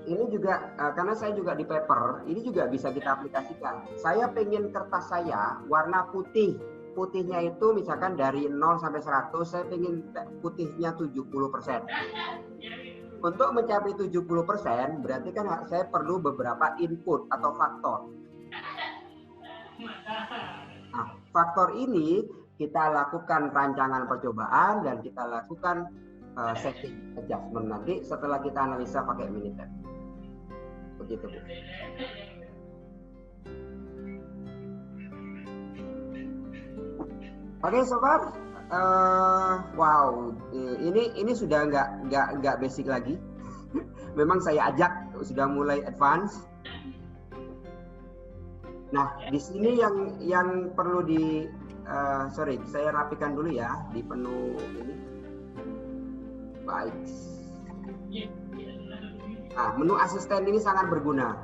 ini juga karena saya juga di paper, ini juga bisa kita aplikasikan. Saya pengen kertas saya warna putih. Putihnya itu misalkan dari 0 sampai 100, saya pengen putihnya 70%. Untuk mencapai 70%, berarti kan saya perlu beberapa input atau faktor. Nah, faktor ini kita lakukan rancangan percobaan dan kita lakukan setting adjustment nanti setelah kita analisa pakai Minitab. Begitu Bu. Oke sobat, wow, ini sudah nggak basic lagi. Memang saya ajak sudah mulai advance. Nah, di sini yang perlu sorry, saya rapikan dulu ya di menu ini. Baik. Nah, menu asisten ini sangat berguna.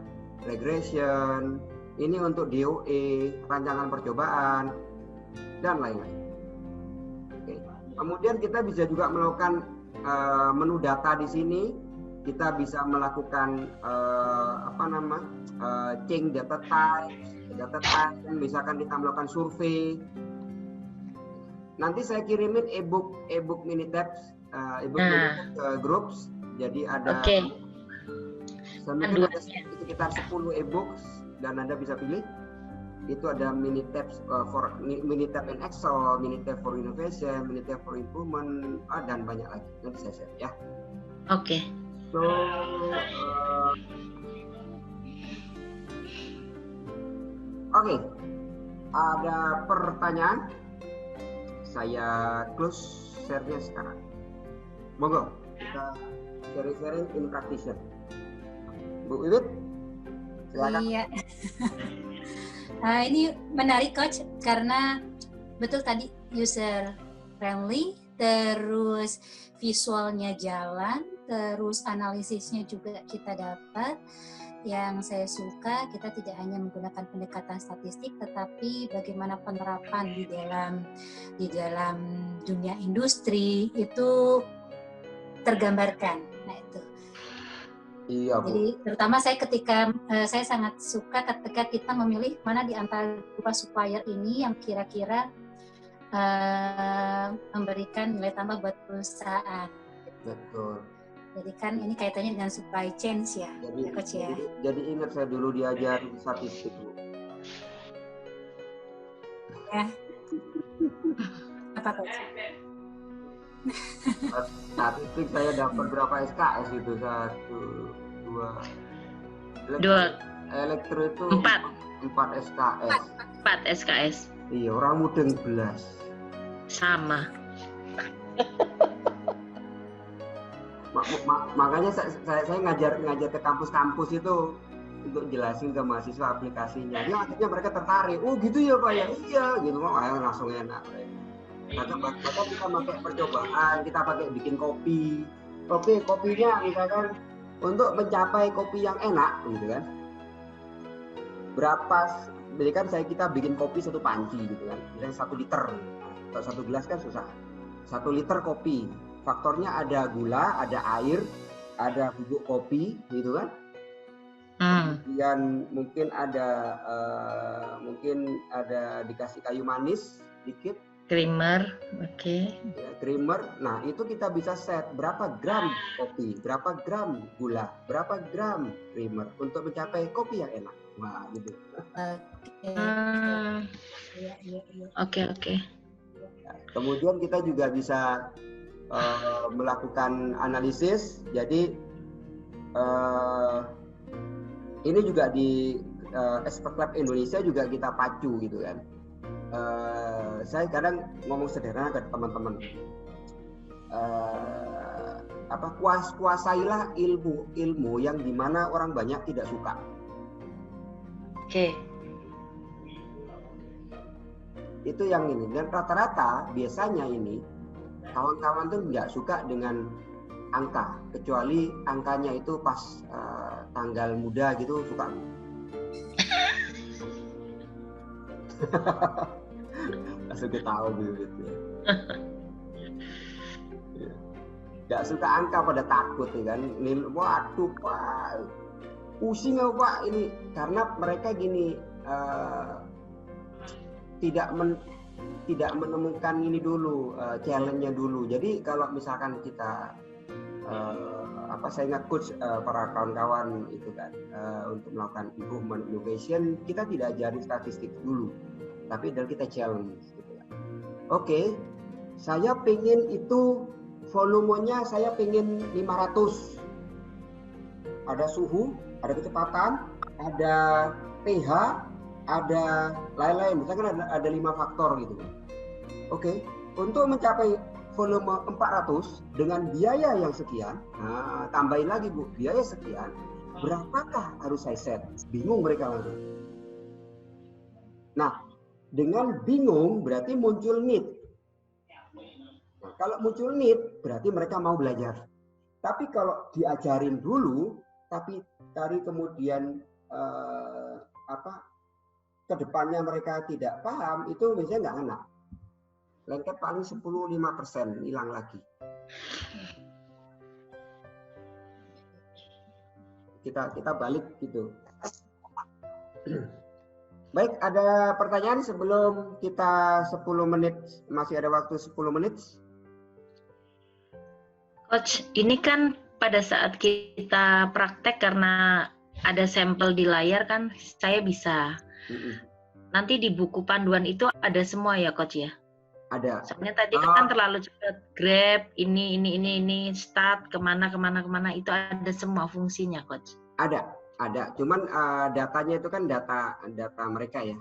Regression, ini untuk DOE, rancangan percobaan, dan lain-lain. Oke. Kemudian kita bisa juga melakukan menu data di sini. Kita bisa melakukan change data type, misalkan kita melakukan survei. Nanti saya kirimin e-book mini tabs, ke groups. Jadi ada ada sekitar 10 e-books dan Anda bisa pilih. Itu ada mini tabs mini tab in Excel, mini tab for innovation, mini tab for improvement, dan banyak lagi. Nanti saya share ya. Oke. So, oke. Ada pertanyaan? Saya close share-nya sekarang. Monggo, kita sharing in practitioner. Bu Wiwit, silakan. Iya. Ini menarik Coach karena betul tadi user friendly, terus visualnya jalan, terus analisisnya juga kita dapat. Yang saya suka kita tidak hanya menggunakan pendekatan statistik, tetapi bagaimana penerapan di dalam dunia industri itu tergambarkan. Nah itu. Iya, Bu. Jadi terutama saya sangat suka ketika kita memilih mana di antara dua supplier ini yang kira-kira memberikan nilai tambah buat perusahaan. Betul. Jadi kan ini kaitannya dengan supply chain ya, Coach ya. Jadi ingat saya dulu diajar statistik, Bu. Ya. Apa Coach? Statistik saya dapat berapa SKS itu? 1, 2. Elektro itu 4 SKS. 4 SKS. Iya, orang mudeng 11. Sama. Makanya saya ngajar ke kampus-kampus itu untuk jelasin ke mahasiswa aplikasinya. Ya akhirnya mereka tertarik. Oh gitu ya Pak ya. Iya gitu. Langsung enak. Maka kita pakai percobaan, kita pakai bikin kopi. Oke, kopinya misalkan untuk mencapai kopi yang enak gitu kan. Jadi kan kita bikin kopi 1 panci gitu kan. Misalnya 1 liter. Kalau 1 gelas kan susah. 1 liter kopi. Faktornya ada gula, ada air, ada bubuk kopi, gitu kan? Kemudian mungkin ada dikasih kayu manis dikit. Creamer, oke. Ya, creamer. Nah itu kita bisa set berapa gram kopi, berapa gram gula, berapa gram creamer untuk mencapai kopi yang enak. Wah gitu. Oke. Kemudian kita juga bisa melakukan analisis. Jadi ini juga di Expert Lab Indonesia juga kita pacu gitu kan. Saya kadang ngomong sederhana ke teman-teman, kuasailah ilmu yang dimana orang banyak tidak suka. Oke. Itu yang ini. Dan rata-rata biasanya ini kawan-kawan tuh nggak suka dengan angka, kecuali angkanya itu pas tanggal muda gitu suka. Langsung ketawa gitu. Nggak suka angka, pada takut kan. Waduh Pak, pusing ya Pak ini. Karena mereka gini, tidak menemukan ini dulu, challenge-nya dulu. Jadi kalau misalkan kita saya nge-coach para kawan-kawan itu kan untuk melakukan improvement innovation, kita tidak ajarin statistik dulu, tapi dari kita challenge gitu ya. Oke, saya pengen itu volumenya saya pengen 500. Ada suhu, ada kecepatan, ada pH, ada lain-lain. Misalkan ada 5 faktor gitu. Oke, untuk mencapai volume 400 dengan biaya yang sekian, nah tambahin lagi Bu, biaya sekian, berapakah harus saya set? Bingung mereka langsung. Nah, Dengan bingung berarti muncul need. Nah, kalau muncul need berarti mereka mau belajar. Tapi kalau diajarin dulu, tapi dari kemudian kedepannya mereka tidak paham, itu biasanya nggak enak. Lengket paling 10-5% hilang lagi. Kita balik gitu. Baik, ada pertanyaan sebelum kita 10 menit, masih ada waktu 10 menit. Coach, ini kan pada saat kita praktek karena ada sampel di layar kan, saya bisa. Nanti di buku panduan itu ada semua ya, Coach ya? Ada. Soalnya tadi kan terlalu cepat. Grab, ini, start, kemana, itu ada semua fungsinya, Coach. Ada. Cuman datanya itu kan data mereka ya.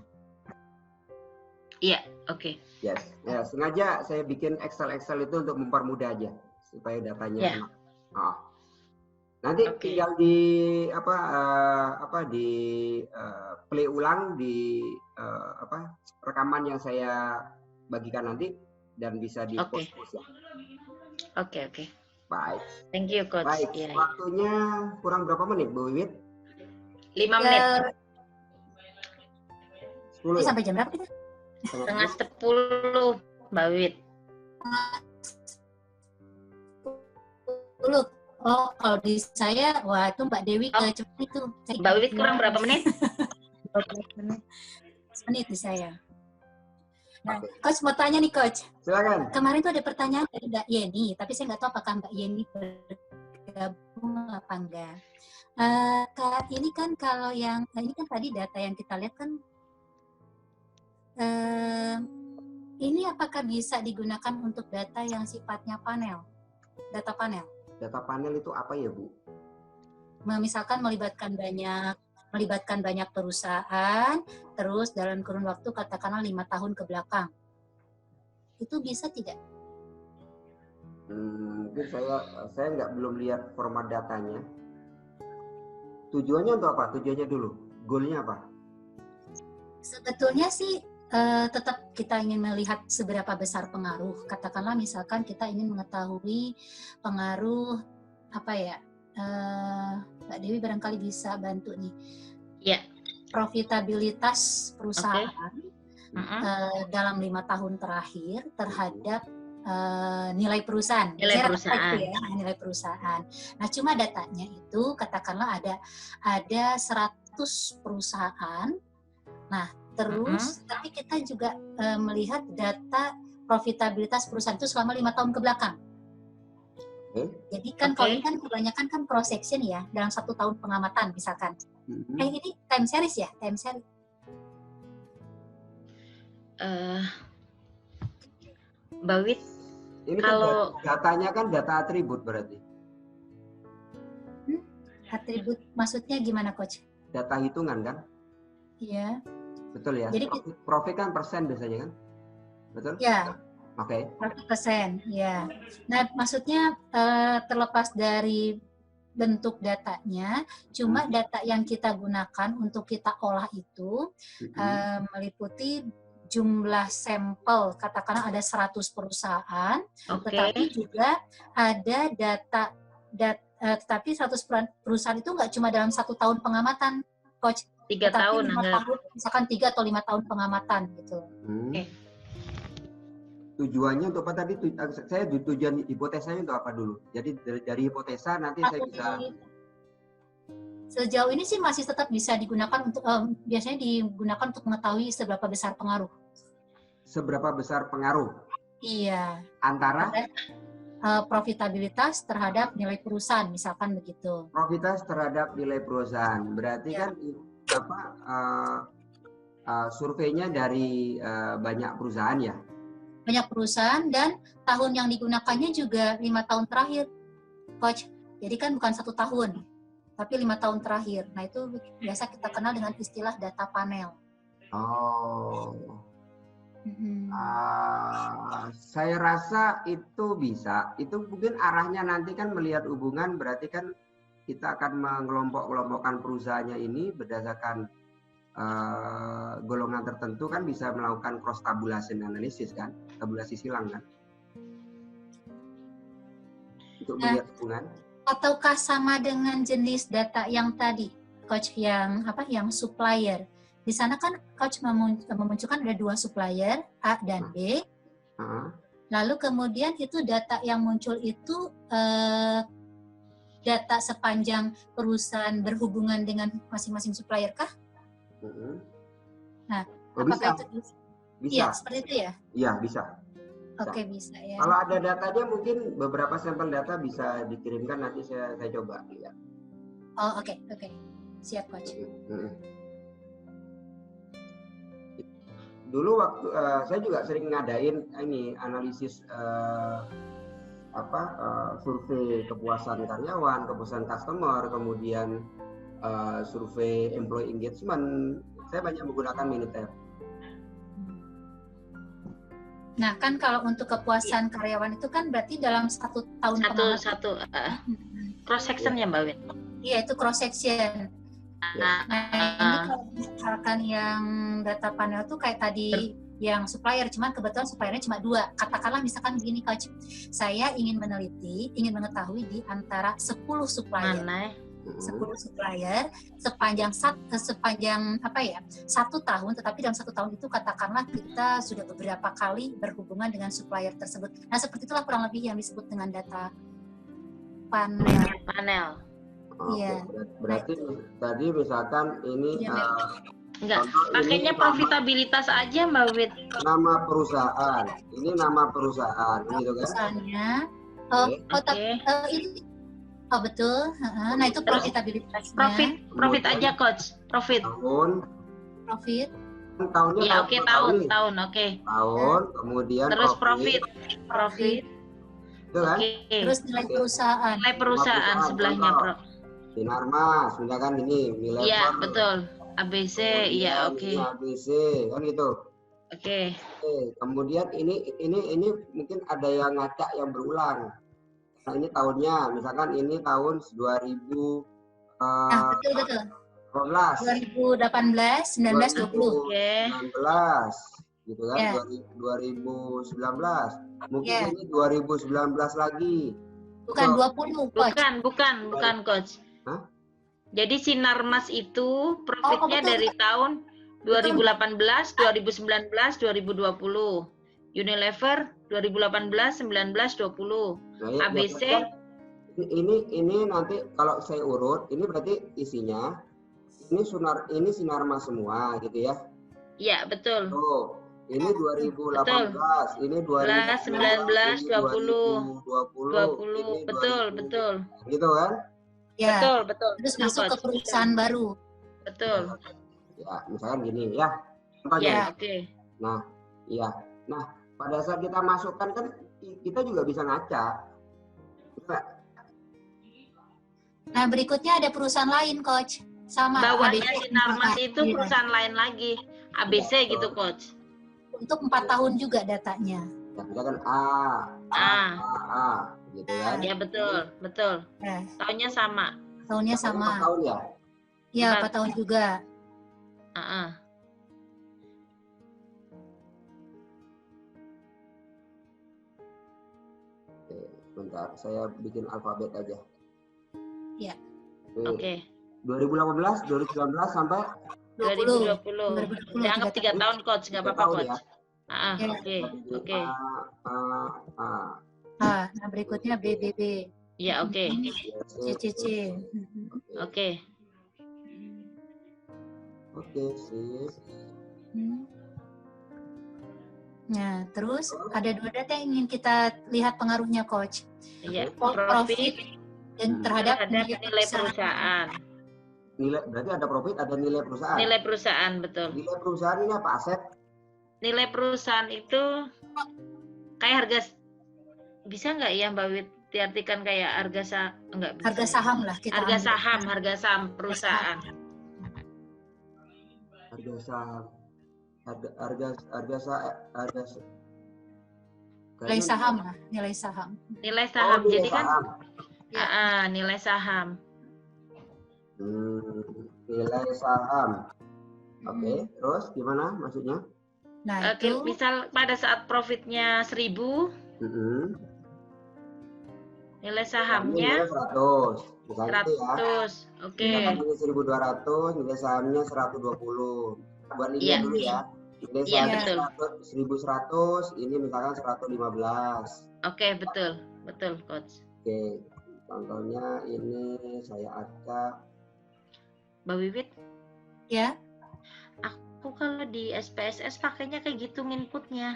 Iya, oke. Yes. Ya, sengaja saya bikin Excel itu untuk mempermudah aja supaya datanya enak. Nanti tinggal di play ulang di rekaman yang saya bagikan nanti dan bisa di post ya. Oke. Baik. Thank you, Coach. Baik. Waktunya kurang berapa menit, Bu Wiwit? 5 menit. 10 sampai jam berapa kita? Setengah 10, Mbak Wiwit. 10. Oh, kalau di saya, wah itu Mbak Dewi cepat itu. Mbak Wiwit kurang berapa menit? 20 menit di saya. Nah, Coach mau tanya nih, Coach. Silakan. Kemarin tuh ada pertanyaan dari Mbak Yeni, tapi saya nggak tahu apakah Mbak Yeni bergabung apa enggak. Ini kan kalau yang ini kan tadi data yang kita lihat kan, ini apakah bisa digunakan untuk data yang sifatnya panel, data panel? Data panel itu apa ya, Bu? Misalkan melibatkan banyak perusahaan, terus dalam kurun waktu katakanlah 5 tahun ke belakang. Itu bisa tidak? Mungkin saya belum lihat format datanya. Tujuannya untuk apa? Tujuannya dulu. Goalnya apa? Sebetulnya sih tetap kita ingin melihat seberapa besar pengaruh. Katakanlah misalkan kita ingin mengetahui pengaruh apa ya? Mbak Dewi barangkali bisa bantu nih. Iya. Profitabilitas perusahaan dalam 5 tahun terakhir terhadap nilai perusahaan. Nilai perusahaan. Nah, cuma datanya itu katakanlah ada 100 perusahaan. Nah, terus tapi kita juga melihat data profitabilitas perusahaan itu selama 5 tahun ke belakang. Jadi kan kalau ini kan kebanyakan kan cross section ya, dalam 1 tahun pengamatan misalkan. Ini time series ya, time series. Mbak Wit, ini kalau kan datanya kan data atribut berarti. Atribut maksudnya gimana, Coach? Data hitungan kan? Iya. Betul ya. Jadi profit kan persen biasanya kan? Betul? Ya. Oke. 100%, ya. Nah, maksudnya terlepas dari bentuk datanya, cuma data yang kita gunakan untuk kita olah itu meliputi jumlah sampel, katakanlah ada 100 perusahaan, tetapi juga ada data, tetapi 100 perusahaan itu nggak cuma dalam 1 tahun pengamatan, Coach. 3 tahun, 5 tahun, misalkan 3 atau 5 tahun pengamatan gitu. Tujuannya untuk apa tadi? Saya tujuan hipotesanya untuk apa dulu? Jadi dari hipotesa nanti saya bisa. Sejauh ini sih masih tetap bisa digunakan untuk biasanya digunakan untuk mengetahui seberapa besar pengaruh. Seberapa besar pengaruh? Iya. Antara profitabilitas terhadap nilai perusahaan, misalkan begitu. Profitabilitas terhadap nilai perusahaan, berarti kan surveinya dari banyak perusahaan ya? Banyak perusahaan dan tahun yang digunakannya juga 5 tahun terakhir, Coach. Jadi kan bukan 1 tahun, tapi 5 tahun terakhir. Nah itu biasa kita kenal dengan istilah data panel. Saya rasa itu bisa. Itu mungkin arahnya nanti kan melihat hubungan, berarti kan kita akan mengelompok-kelompokkan perusahaannya ini berdasarkan golongan tertentu kan bisa melakukan cross tabulation analysis kan, tabulasi silang kan, untuk melihat hubungan. Ataukah sama dengan jenis data yang tadi, Coach, yang yang supplier? Di sana kan Coach memunculkan ada 2 supplier, A dan B. Lalu kemudian itu data yang muncul itu data sepanjang perusahaan berhubungan dengan masing-masing supplier kah? Nah, apakah bisa. itu Bisa. Iya, seperti itu ya? Iya, bisa. Oke, bisa ya. Kalau ada datanya mungkin beberapa sampel data bisa dikirimkan, nanti saya coba lihat. Oh, oke. Siap, Coach. Dulu waktu saya juga sering ngadain ini analisis survei kepuasan karyawan, kepuasan customer, kemudian survei employee engagement. Saya banyak menggunakan Minitab. Nah, kan kalau untuk kepuasan karyawan itu kan berarti dalam 1 tahun cross section ya Mbak Win? Iya, itu cross section. Nah, ini kalau misalkan yang data panel tuh kayak tadi yang supplier, cuman kebetulan suppliernya cuma 2. Katakanlah misalkan begini, Coach, saya ingin mengetahui di antara 10 supplier. 10 supplier sepanjang 1 tahun, tetapi dalam 1 tahun itu katakanlah kita sudah beberapa kali berhubungan dengan supplier tersebut. Nah, seperti itulah kurang lebih yang disebut dengan data panel. Iya. Berarti tadi misalkan ini enggak, pakainya profitabilitas aja Mbak Wit. Nama perusahaan. Ini nama perusahaan gitu kan? Perusahaannya. Ini betul. Nah, itu profitabilitasnya. Profit aja, Coach. Profit. Profit. Tahunnya ya, oke, tahun, oke. Tahun, kemudian terus profit. Itu kan? Terus nilai perusahaan. Nilai perusahaan sebelahnya, Bro. Sinarmas, misalkan ini nilai. Iya, betul. ABC, iya, oke. ABC, kan gitu. Oke. Kemudian ini mungkin ada yang ngacak yang berulang. Nah, ini tahunnya, misalkan ini tahun 2000. Betul. 2018, 19, 20. 19, gitu kan? Yeah. 2019. Mungkin ini 2019 lagi. Bukan 20, Coach. Bukan, Coach. Hah? Jadi Sinarmas itu profitnya dari tahun 2018, 2019, 2020. Unilever 2018, 19, 20. Nah, ya, ABC ini nanti kalau saya urut, ini berarti isinya ini Sinarmas semua gitu ya. Iya, betul. Tuh, ini 2018, betul. Ini 2019, 20, 20. Betul. Gitu kan? Ya. Betul. Terus masuk ke perusahaan baru. Betul. Ya, misalkan gini ya. Ya, oke. Nah, iya. Nah, pada saat kita masukkan kan kita juga bisa ngaca. Nah, berikutnya ada perusahaan lain, Coach. Sama bawahnya Sinarmas itu perusahaan lain lagi. ABC gitu, Coach. Untuk 4 tahun juga datanya. Ya, misalkan A, gitu kan. Ya, betul. Tahunnya sama. Tahunnya sama. 4 tahun ya? Iya, 4 tahun juga. Bentar, saya bikin alfabet aja. Ya. Oke. 2018, 2019 sampai 2020. Dianggap 3 tahun, Coach. Nggak apa-apa, Coach. Oke. Nah, berikutnya BBB. Ya, oke. CCC. Oke. Oke, sip. Nah, terus ada 2 data yang ingin kita lihat pengaruhnya, Coach. Iya, profit dan terhadap nilai perusahaan. Berarti ada profit, ada nilai perusahaan. Nilai perusahaan, betul. Nilai perusahaan ini apa? Aset? Nilai perusahaan itu kayak harga, bisa nggak ya Mbak Wit diartikan kayak harga saham lah kita. Harga saham perusahaan. Harga saham. Nilai saham lah, nilai saham. Nilai saham. Jadi saham. Kan nilai saham. Nilai saham. Oke, terus gimana maksudnya? Nah, Oke, itu misal pada saat profitnya 1000, Mm-mm. nilai Sahamnya sahamnya 100, misalnya itu ya. 100. Oke. Misalkan ini 1.200, nilai sahamnya 120. Buat nilai Iya. dulu ya. Nilai Iya, sahamnya betul. 1.100, ini misalkan 115. Oke, betul. Betul, Coach. Oke, contohnya ini saya acak. Mbak Wiwit, ya. aku kalau di SPSS pakainya kayak gitu inputnya.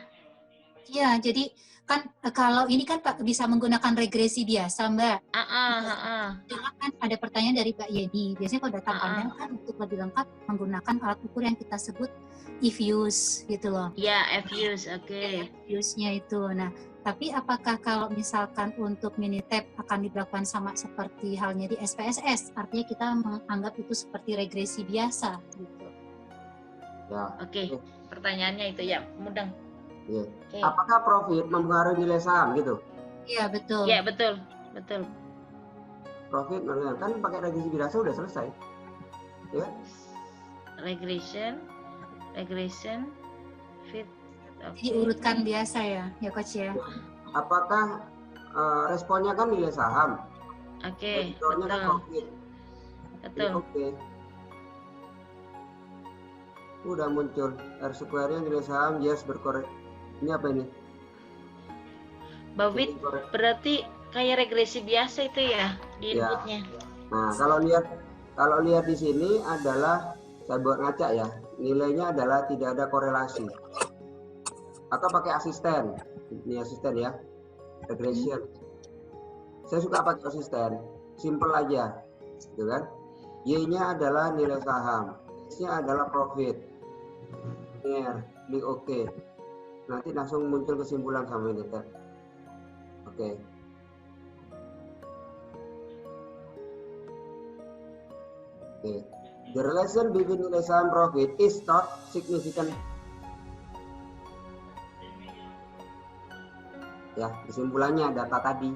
Iya, jadi kan kalau ini kan bisa menggunakan regresi biasa, Mbak. Kan ada pertanyaan dari Mbak Yeni. Biasanya kalau data panel kan untuk lebih lengkap menggunakan alat ukur yang kita sebut if-use gitu loh. Ya, if-use, oke. If-use-nya itu. Nah, tapi apakah kalau misalkan untuk Minitab akan dilakukan sama seperti halnya di SPSS? Artinya kita menganggap itu seperti regresi biasa gitu. Ya. Oke. Pertanyaannya itu ya, mudeng. Iya. Oke. Apakah profit mempengaruhi nilai saham gitu? Iya, betul. Ya, betul. Betul. Profit kan pakai regresi biasa udah selesai. Ya. Regression, fit. Jadi urutkan biasa ya Coach ya. Apakah responnya kan nilai saham? Oke, Responnya kan betul. profit. Betul. Oke. Udah muncul R square-nya nilai saham, yes berkorek. Ini apa ini? Mbak Wit, berarti kayak regresi biasa itu ya di inputnya. Nah, kalau lihat di sini adalah saya buat ngacak ya. Nilainya adalah tidak ada korelasi. Atau pakai asisten. Ini asisten ya. Regression. Saya suka pakai asisten. Simple aja. Gitu kan? Y-nya adalah nilai saham. X-nya adalah profit. Klik OK. Nanti langsung muncul kesimpulan sama ini. Oke. The relation between nilai saham profit is not significant. Ya, kesimpulannya data tadi.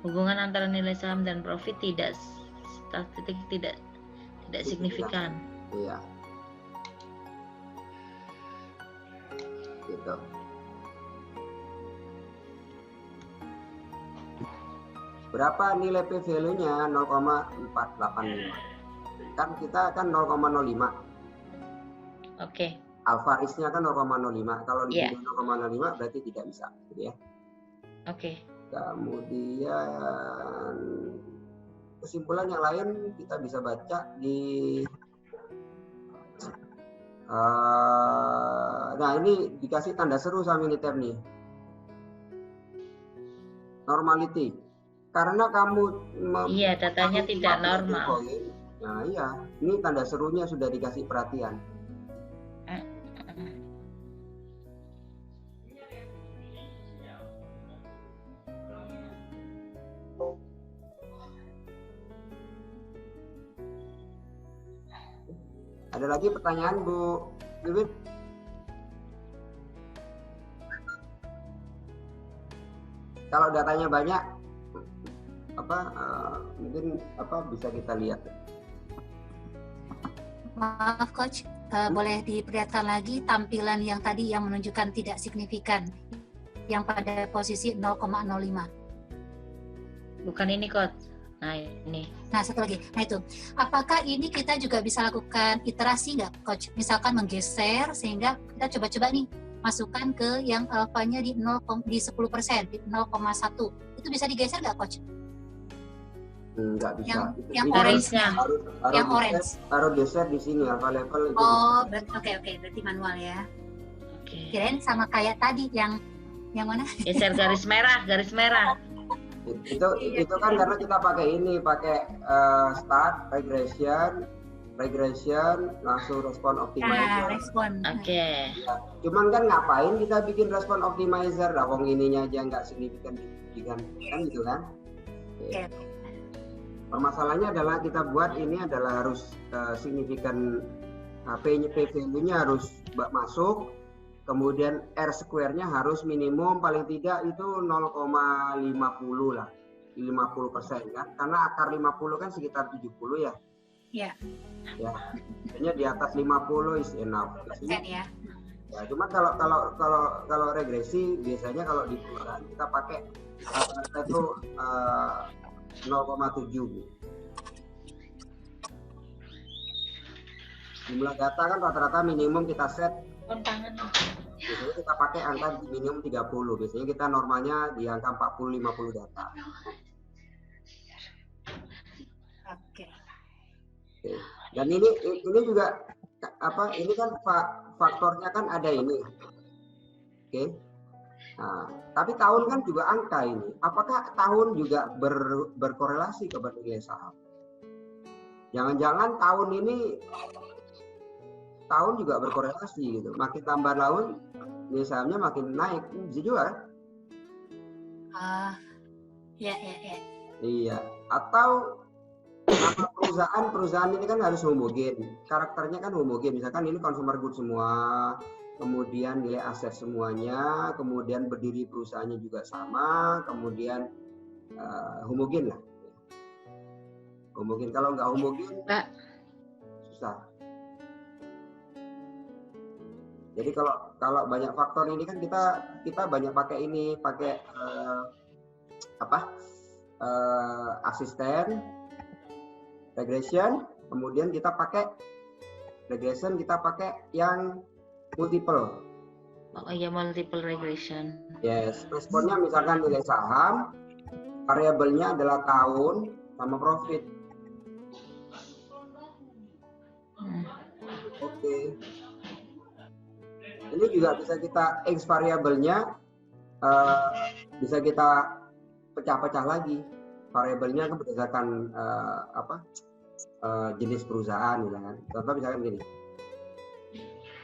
Hubungan antara nilai saham dan profit tidak signifikan. Iya. Gitu. Berapa nilai P value-nya? 0,485. Kan kita kan 0,05. Oke. Alpha is-nya kan 0,05. Kalau lebih dari 0,05 berarti tidak bisa, gitu ya. Oke. Kemudian kesimpulan yang lain kita bisa baca di nah ini dikasih tanda seru sama Minitab nih. Normality. Karena kamu iya, datanya tidak normal. Nah iya, ini tanda serunya sudah dikasih perhatian. Ada lagi pertanyaan Bu Wiwit? Kalau datanya banyak, mungkin bisa kita lihat. Maaf Coach, boleh diperlihatkan lagi tampilan yang tadi yang menunjukkan tidak signifikan, yang pada posisi 0,05. Bukan ini Coach. Nah ini. Nah satu lagi, nah itu. Apakah ini kita juga bisa lakukan iterasi nggak, Coach? Misalkan menggeser sehingga kita coba-coba nih masukkan ke yang alfanya di 10%, di 0,1. Itu bisa digeser nggak, Coach? Nggak bisa. Yang orange-nya. Yang orange. Taruh geser di sini alpha level itu. Oh, oke, berarti manual ya. Oke. Kirain sama kayak tadi yang mana? Geser garis merah. Itu kan karena kita pakai start regression langsung respon optimizer. Respon. Oke. Ya. Cuman kan ngapain kita bikin respon optimizer? Lah wong ininya aja nggak signifikan kan gitu kan? Oke. Permasalahannya adalah kita buat ini adalah harus signifikan P value-nya harus masuk. Kemudian R square-nya harus minimum paling tidak itu 0,50 lah. 50% kan, karena akar 50 kan sekitar 70 ya. Ya. Ya, biasanya di atas 50 is enough. Biasanya, Ya. ya, cuma kalau regresi biasanya kalau di perusahaan kita pakai rata-rata itu 0,7. Jumlah data kan rata-rata minimum kita set. Biasanya kita pakai angka minimum 30. Biasanya kita normalnya di angka 40-50 data. Oke. Dan ini juga apa? Ini kan faktornya kan ada ini. Oke. Nah, tapi tahun kan juga angka ini. Apakah tahun juga berkorelasi kepada nilai saham? Jangan-jangan tahun juga berkorelasi gitu. Makin tambah tahun, nilai sahamnya makin naik. Bisa juga. Ya. Iya. Atau nama perusahaan ini kan harus homogen. Karakternya kan homogen. Misalkan ini consumer goods semua, kemudian nilai aset semuanya, kemudian berdiri perusahaannya juga sama, kemudian homogen lah. Homogen. Kalau nggak homogen, susah. Jadi kalau banyak faktor ini kan kita banyak pakai asisten regression, kemudian kita pakai regression, kita pakai yang multiple. Oh iya, multiple regression. Yes, responnya misalkan nilai saham, variabelnya adalah tahun sama profit. Oke. Ini juga bisa kita X variabelnya bisa kita pecah-pecah lagi. Variabelnya kan berdasarkan jenis perusahaan misalkan. Contoh misalkan gini.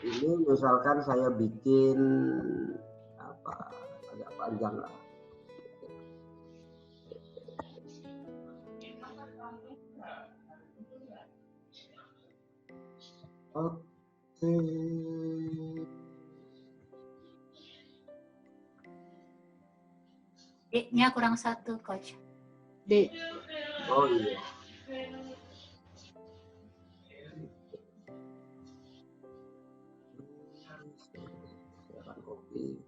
Ini misalkan saya bikin agak panjang lah. Oke. D-nya kurang 1, Coach. D. Oh iya. Kopi.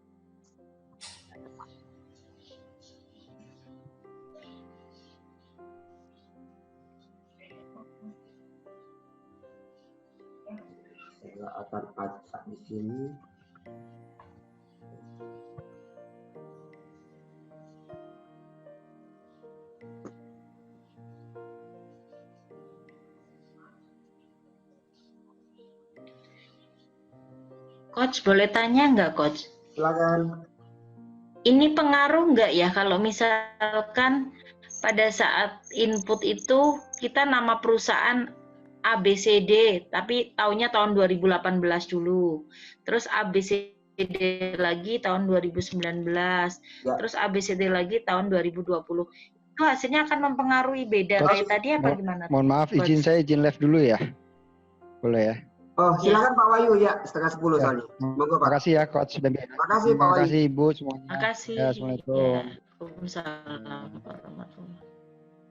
Saya akan acak di sini. Coach, boleh tanya nggak, Coach? Silakan. Ini pengaruh nggak ya kalau misalkan pada saat input itu kita nama perusahaan ABCD, tapi tahunnya tahun 2018 dulu. Terus ABCD lagi tahun 2019. Ya. Terus ABCD lagi tahun 2020. Itu hasilnya akan mempengaruhi beda kayak tadi apa gimana? Mohon maaf, saya izin live dulu ya. Boleh ya? Oh, silakan Pak Wahyu ya, 9:30 soalnya. Monggo Pak. Makasih ya Coach dan Makasih Pak Wahyu. Makasih Ibu semuanya. Makasih. Ya, Assalamualaikum. Ya, Waalaikumsalam warahmatullahi.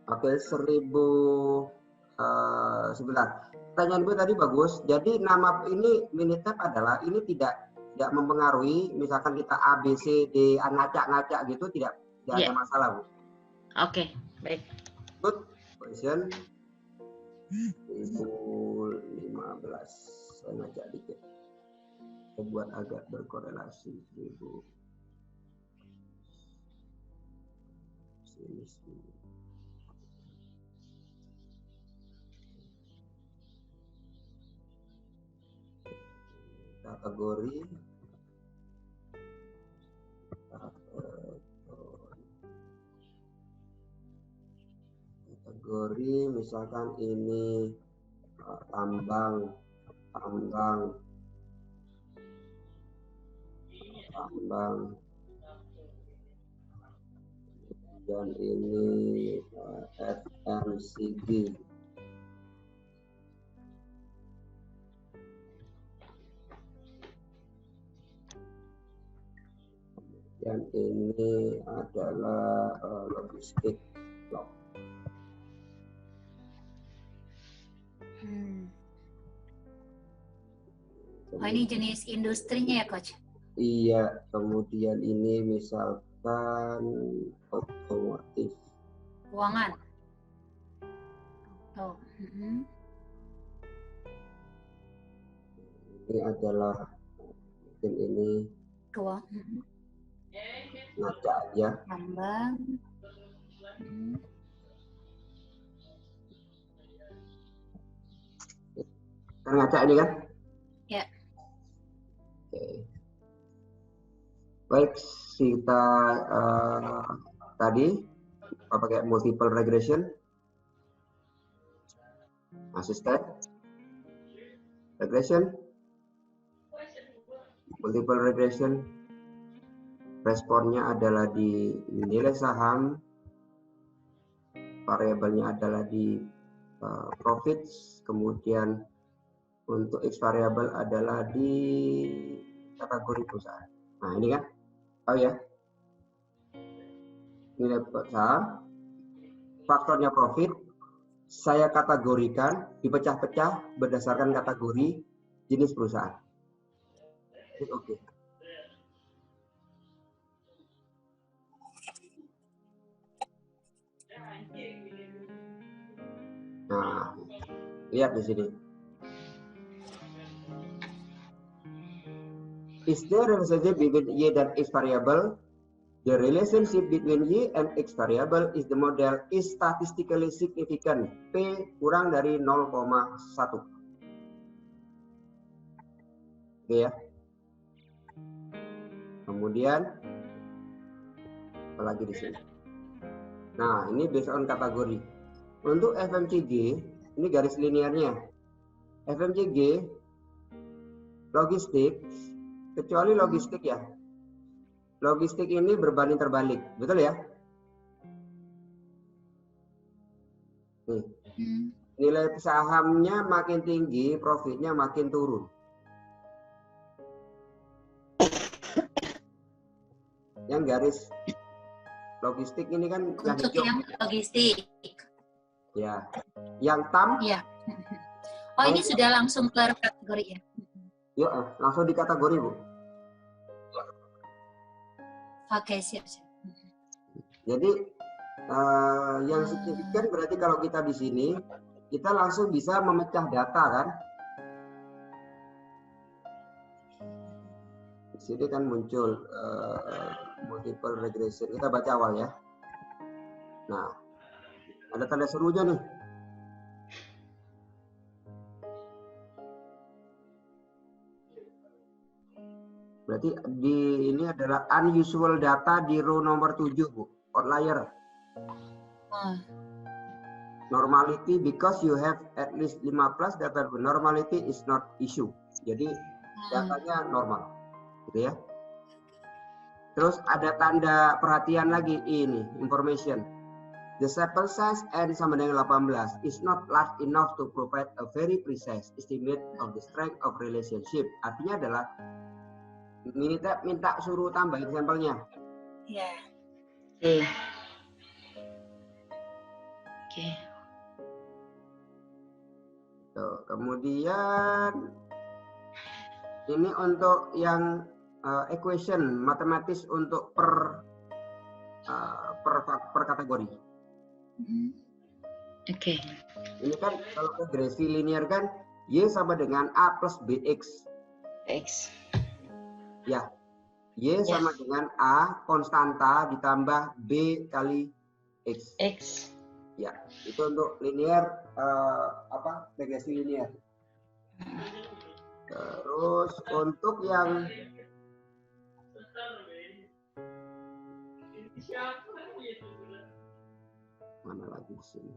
Oke, 1009. Pertanyaan gue tadi bagus. Jadi nama ini Minitab adalah ini tidak mempengaruhi. Misalkan kita A, B, C, D, ngacak-ngacak gitu tidak ada masalah, Bu. Oke, baik. Good question. 2015. Saya ngajak dikit. Saya buat agak berkorelasi 1000. Sini. Kategori misalkan ini tambang dan ini FMCG. Dan ini adalah logistik. Block. Oh, ini jenis industrinya ya, Coach? Iya, kemudian ini misalkan otomotif. Keuangan. Oh. Ini adalah mungkin ini Keuangan. ngaca aja. Tambang. Kan ngaca ini kan? Ya. Oke. Baik, kita tadi pakai multiple regression, assisted regression, multiple regression, responnya adalah di nilai saham, variabelnya adalah di profits, kemudian untuk X variabel adalah di kategori perusahaan. Nah ini kan, oh ya, nilai saham, faktornya profit, saya kategorikan, dipecah-pecah berdasarkan kategori jenis perusahaan. Oke. Nah, lihat di sini. Is there a relationship between Y dan X variable? The relationship between Y and X variable is the model is statistically significant. P kurang dari 0,1. Oke ya. Kemudian apalagi di sini. Nah, ini based on kategori. Untuk FMCG, ini garis linearnya. FMCG logistik, kecuali logistik ya. Logistik ini berbanding terbalik, betul ya? Nih. Nilai sahamnya makin tinggi, profitnya makin turun. Yang garis logistik ini kan untuk yang logistik. Ya. Yang TAM? Ya. Oh, ini sudah langsung per kategori ya? Yuk, langsung di kategori, Bu. Oke, siap. Jadi yang signifikan berarti kalau kita di sini kita langsung bisa memecah data kan. Di sini kan muncul multiple regression. Kita baca awal ya. Nah, ada tanda serunya nih. Berarti di ini adalah unusual data di row nomor 7, Bu. Outlier. Normality because you have at least 15 data. Normality is not issue. Jadi datanya normal. Gitu ya. Terus ada tanda perhatian lagi ini, information. The sample size n sama dengan 18 is not large enough to provide a very precise estimate of the strength of relationship. Artinya adalah minta suruh tambahin sampelnya. Ya. Oke. Kemudian ini untuk yang equation matematis untuk per kategori. Oke. Ini kan kalau regresi linear kan Y sama dengan A plus BX. X. Ya, Y sama dengan A konstanta ditambah B kali X. X. Ya, itu untuk linear regresi linear. Terus untuk yang mana lagi di sini?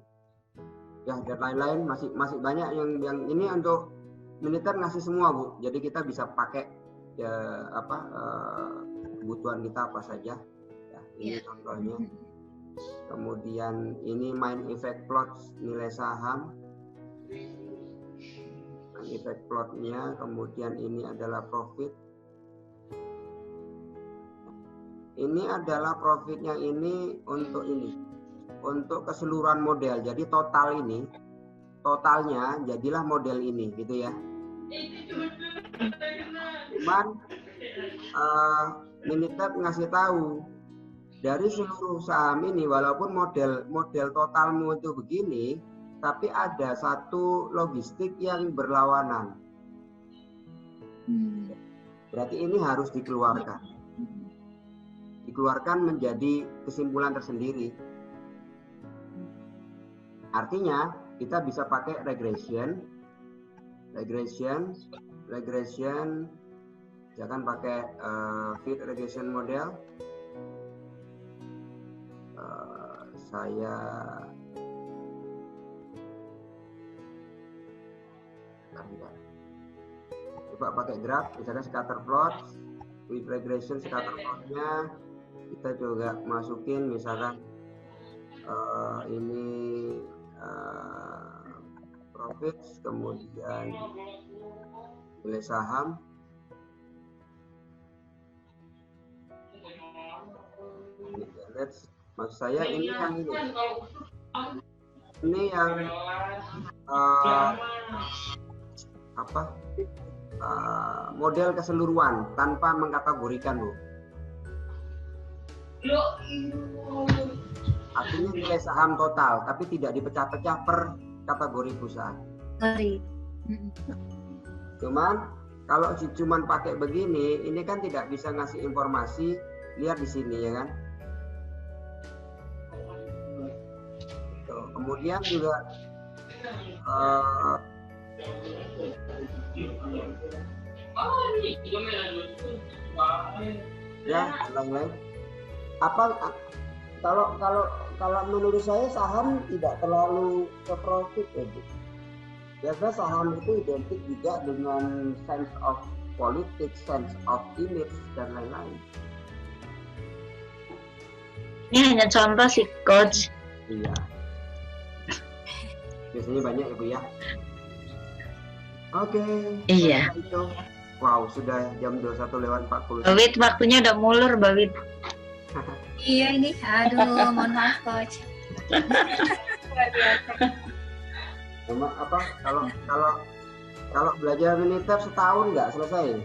Ya, dan lain-lain masih banyak yang ini untuk militer ngasih semua, Bu. Jadi kita bisa pakai kebutuhan kita apa saja. Ya, ini contohnya. Kemudian ini main effect plot nilai saham. Main effect plotnya, kemudian ini adalah profit. Ini adalah profitnya ini untuk ini. untuk keseluruhan model. Jadi totalnya jadilah model ini gitu ya. Cuman Minitab ngasih tahu dari seluruh saham ini, walaupun model totalmu itu begini, tapi ada satu logistik yang berlawanan. Berarti ini harus dikeluarkan menjadi kesimpulan tersendiri. Artinya kita bisa pakai regression, jangan pakai fit regression model. Saya coba pakai graph, misalkan scatter plot, with regression scatter plotnya kita juga masukin misalkan ini profits, kemudian nilai saham. Maksud saya ini yang model keseluruhan tanpa mengkategorikan, Bu. Artinya nilai saham total, tapi tidak dipecah-pecah per kategori perusahaan. Cuman kalau cuman pakai begini, ini kan tidak bisa ngasih informasi. Lihat di sini ya kan. Kemudian juga ya lain-lain. Kalau menurut saya saham tidak terlalu ke profit ya, Bu. Biasanya saham itu identik juga dengan sense of politics, sense of image dan lain-lain. Ini hanya contoh sih, Coach. Iya. Biasanya banyak ya, Bu ya. Oke. Iya. Itu. Wow, sudah jam 21:40. Bawit, waktunya udah mulur, Bawit. Iya ini, aduh, mohon maaf, Coach. Cuma apa? Kalau belajar Minitab setahun nggak selesai?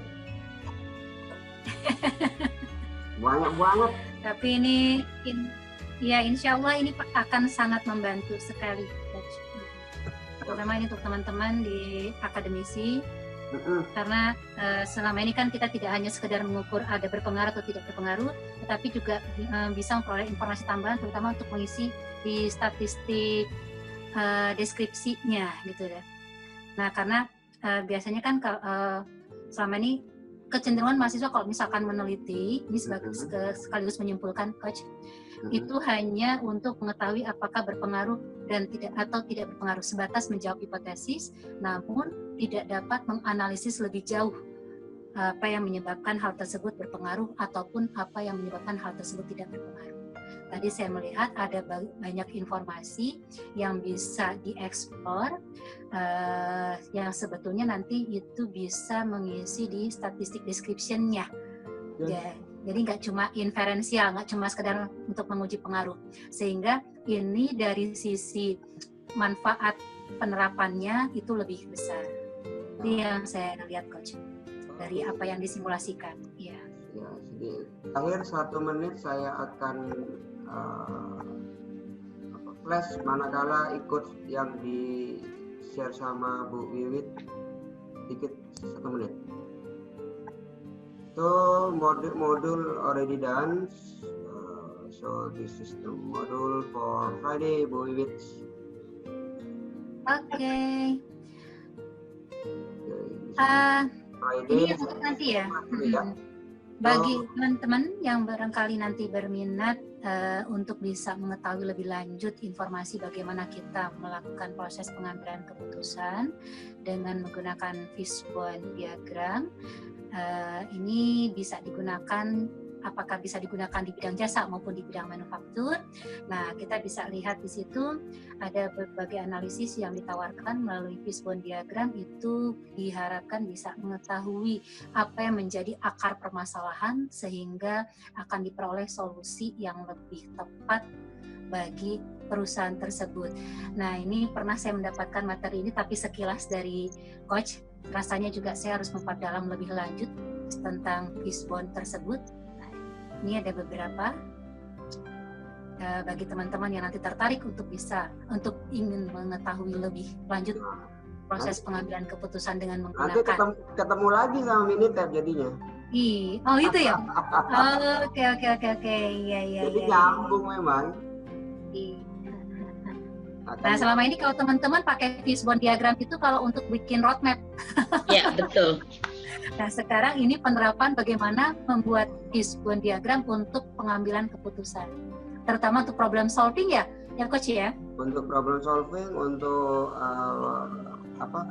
Banyak banget. Tapi ini, ya insya Allah ini akan sangat membantu sekali, Coach. Terutama ini untuk teman-teman di akademisi. Karena selama ini kan kita tidak hanya sekedar mengukur ada berpengaruh atau tidak berpengaruh, tetapi juga bisa memperoleh informasi tambahan, terutama untuk mengisi di statistik deskripsinya gitu ya. Nah karena biasanya kan selama ini kecenderungan mahasiswa kalau misalkan meneliti, ini sekaligus menyimpulkan, Coach, itu hanya untuk mengetahui apakah berpengaruh dan tidak berpengaruh, sebatas menjawab hipotesis, namun tidak dapat menganalisis lebih jauh apa yang menyebabkan hal tersebut berpengaruh ataupun apa yang menyebabkan hal tersebut tidak berpengaruh. Tadi saya melihat ada banyak informasi yang bisa dieksplor, yang sebetulnya nanti itu bisa mengisi di statistik description-nya. Ya. Jadi nggak cuma inferensial, nggak cuma sekedar untuk menguji pengaruh. Sehingga ini dari sisi manfaat penerapannya itu lebih besar. Itu yang saya lihat, Coach, dari apa yang disimulasikan. Ya. Ya, akhir 1 menit saya akan flash manakala ikut yang di share sama Bu Wiwit dikit 1 menit. So module already done. So this is the module for Friday, Bu Wiwit. Oke. Friday. Ini untuk nanti ya. Bagi teman-teman yang barangkali nanti berminat untuk bisa mengetahui lebih lanjut informasi bagaimana kita melakukan proses pengambilan keputusan dengan menggunakan fishbone diagram, ini bisa digunakan, apakah bisa digunakan di bidang jasa maupun di bidang manufaktur. Nah, kita bisa lihat di situ ada berbagai analisis yang ditawarkan melalui fishbone diagram, itu diharapkan bisa mengetahui apa yang menjadi akar permasalahan sehingga akan diperoleh solusi yang lebih tepat bagi perusahaan tersebut. Nah, ini pernah saya mendapatkan materi ini, tapi sekilas dari Coach, rasanya juga saya harus memperdalam lebih lanjut tentang fishbone tersebut. Nah, ini ada beberapa bagi teman-teman yang nanti tertarik untuk ingin mengetahui lebih lanjut proses pengambilan keputusan dengan menggunakan. Nanti ketemu lagi sama Minitab jadinya. Oh itu ya. Oke. Iya. Jadi nyambung memang. Nah, selama ini kalau teman-teman pakai fishbone diagram itu kalau untuk bikin roadmap. Ya, betul. Nah, sekarang ini penerapan bagaimana membuat fishbone diagram untuk pengambilan keputusan. Terutama untuk problem solving ya Coach ya? Untuk problem solving, untuk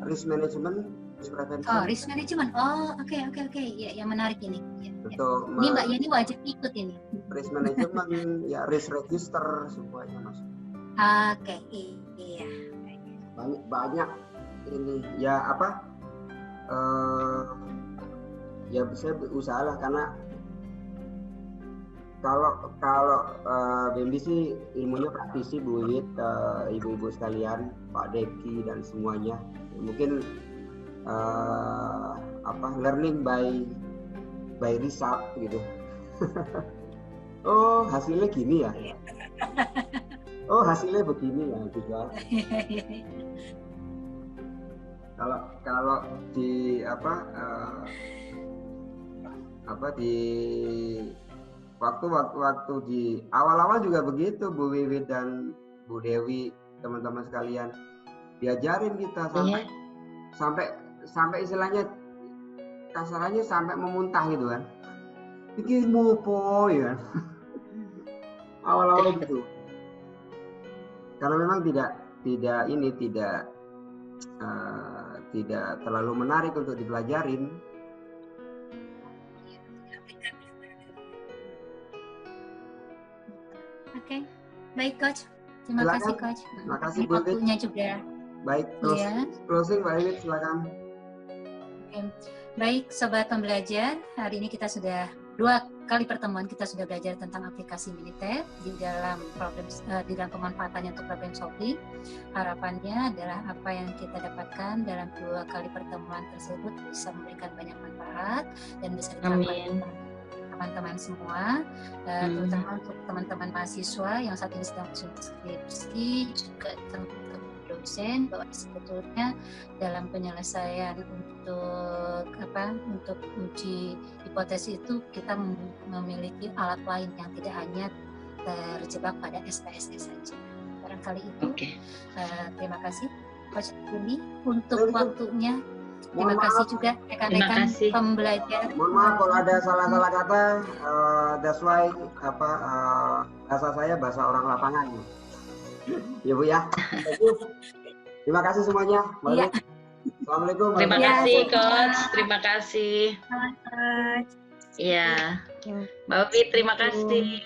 risk management, risk prevention. Oh, risk management. Oh, oke. Ya, yang menarik ini. Ya. Ini Mbak Yeni wajib ikut ini. Risk management, ya risk register semuanya masuk. Oke, iya. Banyak ini ya ya saya berusaha lah, karena kalau Bambi sih ilmunya praktisi, Bu Wit, ibu-ibu sekalian, Pak Deki dan semuanya, mungkin learning by result gitu. Oh, hasilnya gini ya. Oh, hasilnya begini ya juga. Kalau di di waktu di awal-awal juga begitu, Bu Wiwit dan Bu Dewi, teman-teman sekalian, diajarin kita sampai istilahnya kasarannya sampai memuntah gitu kan. Iki mupo ya. Awal-awal gitu. Karena memang tidak terlalu menarik untuk dipelajarin. Oke, baik Coach. Terima kasih Coach. Terima kasih Bu. Waktunya juga. Baik, closing Mbak Iwit, silakan. Oke. Baik Sobat Pembelajar, hari ini kita sudah 2 kali pertemuan kita sudah belajar tentang aplikasi Minitab di dalam pemanfaatannya untuk problem solving. Harapannya adalah apa yang kita dapatkan dalam 2 kali pertemuan tersebut bisa memberikan banyak manfaat dan bisa diterapkan teman-teman semua, terutama untuk teman-teman mahasiswa yang saat ini sedang skripsi, juga teman-teman dosen, bahwa sebetulnya dalam penyelesaian untuk uji hipotesis itu kita memiliki alat lain yang tidak hanya terjebak pada SPSS saja. Barangkali itu. Terima kasih Coach Yuni untuk waktunya. Terima kasih juga rekan-rekan pembelajar. Mohon maaf kalau ada salah-salah kata. That's why bahasa saya bahasa orang lapangan. Ya Bu ya. Terima kasih semuanya. Iya. Assalamualaikum. Terima kasih Coach. Terima kasih. Iya. Mbak Ovi, terima kasih.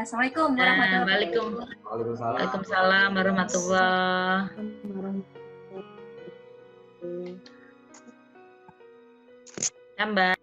Assalamualaikum warahmatullahi wabarakatuh. Waalaikumsalam warahmatullahi wabarakatuh. Mbak.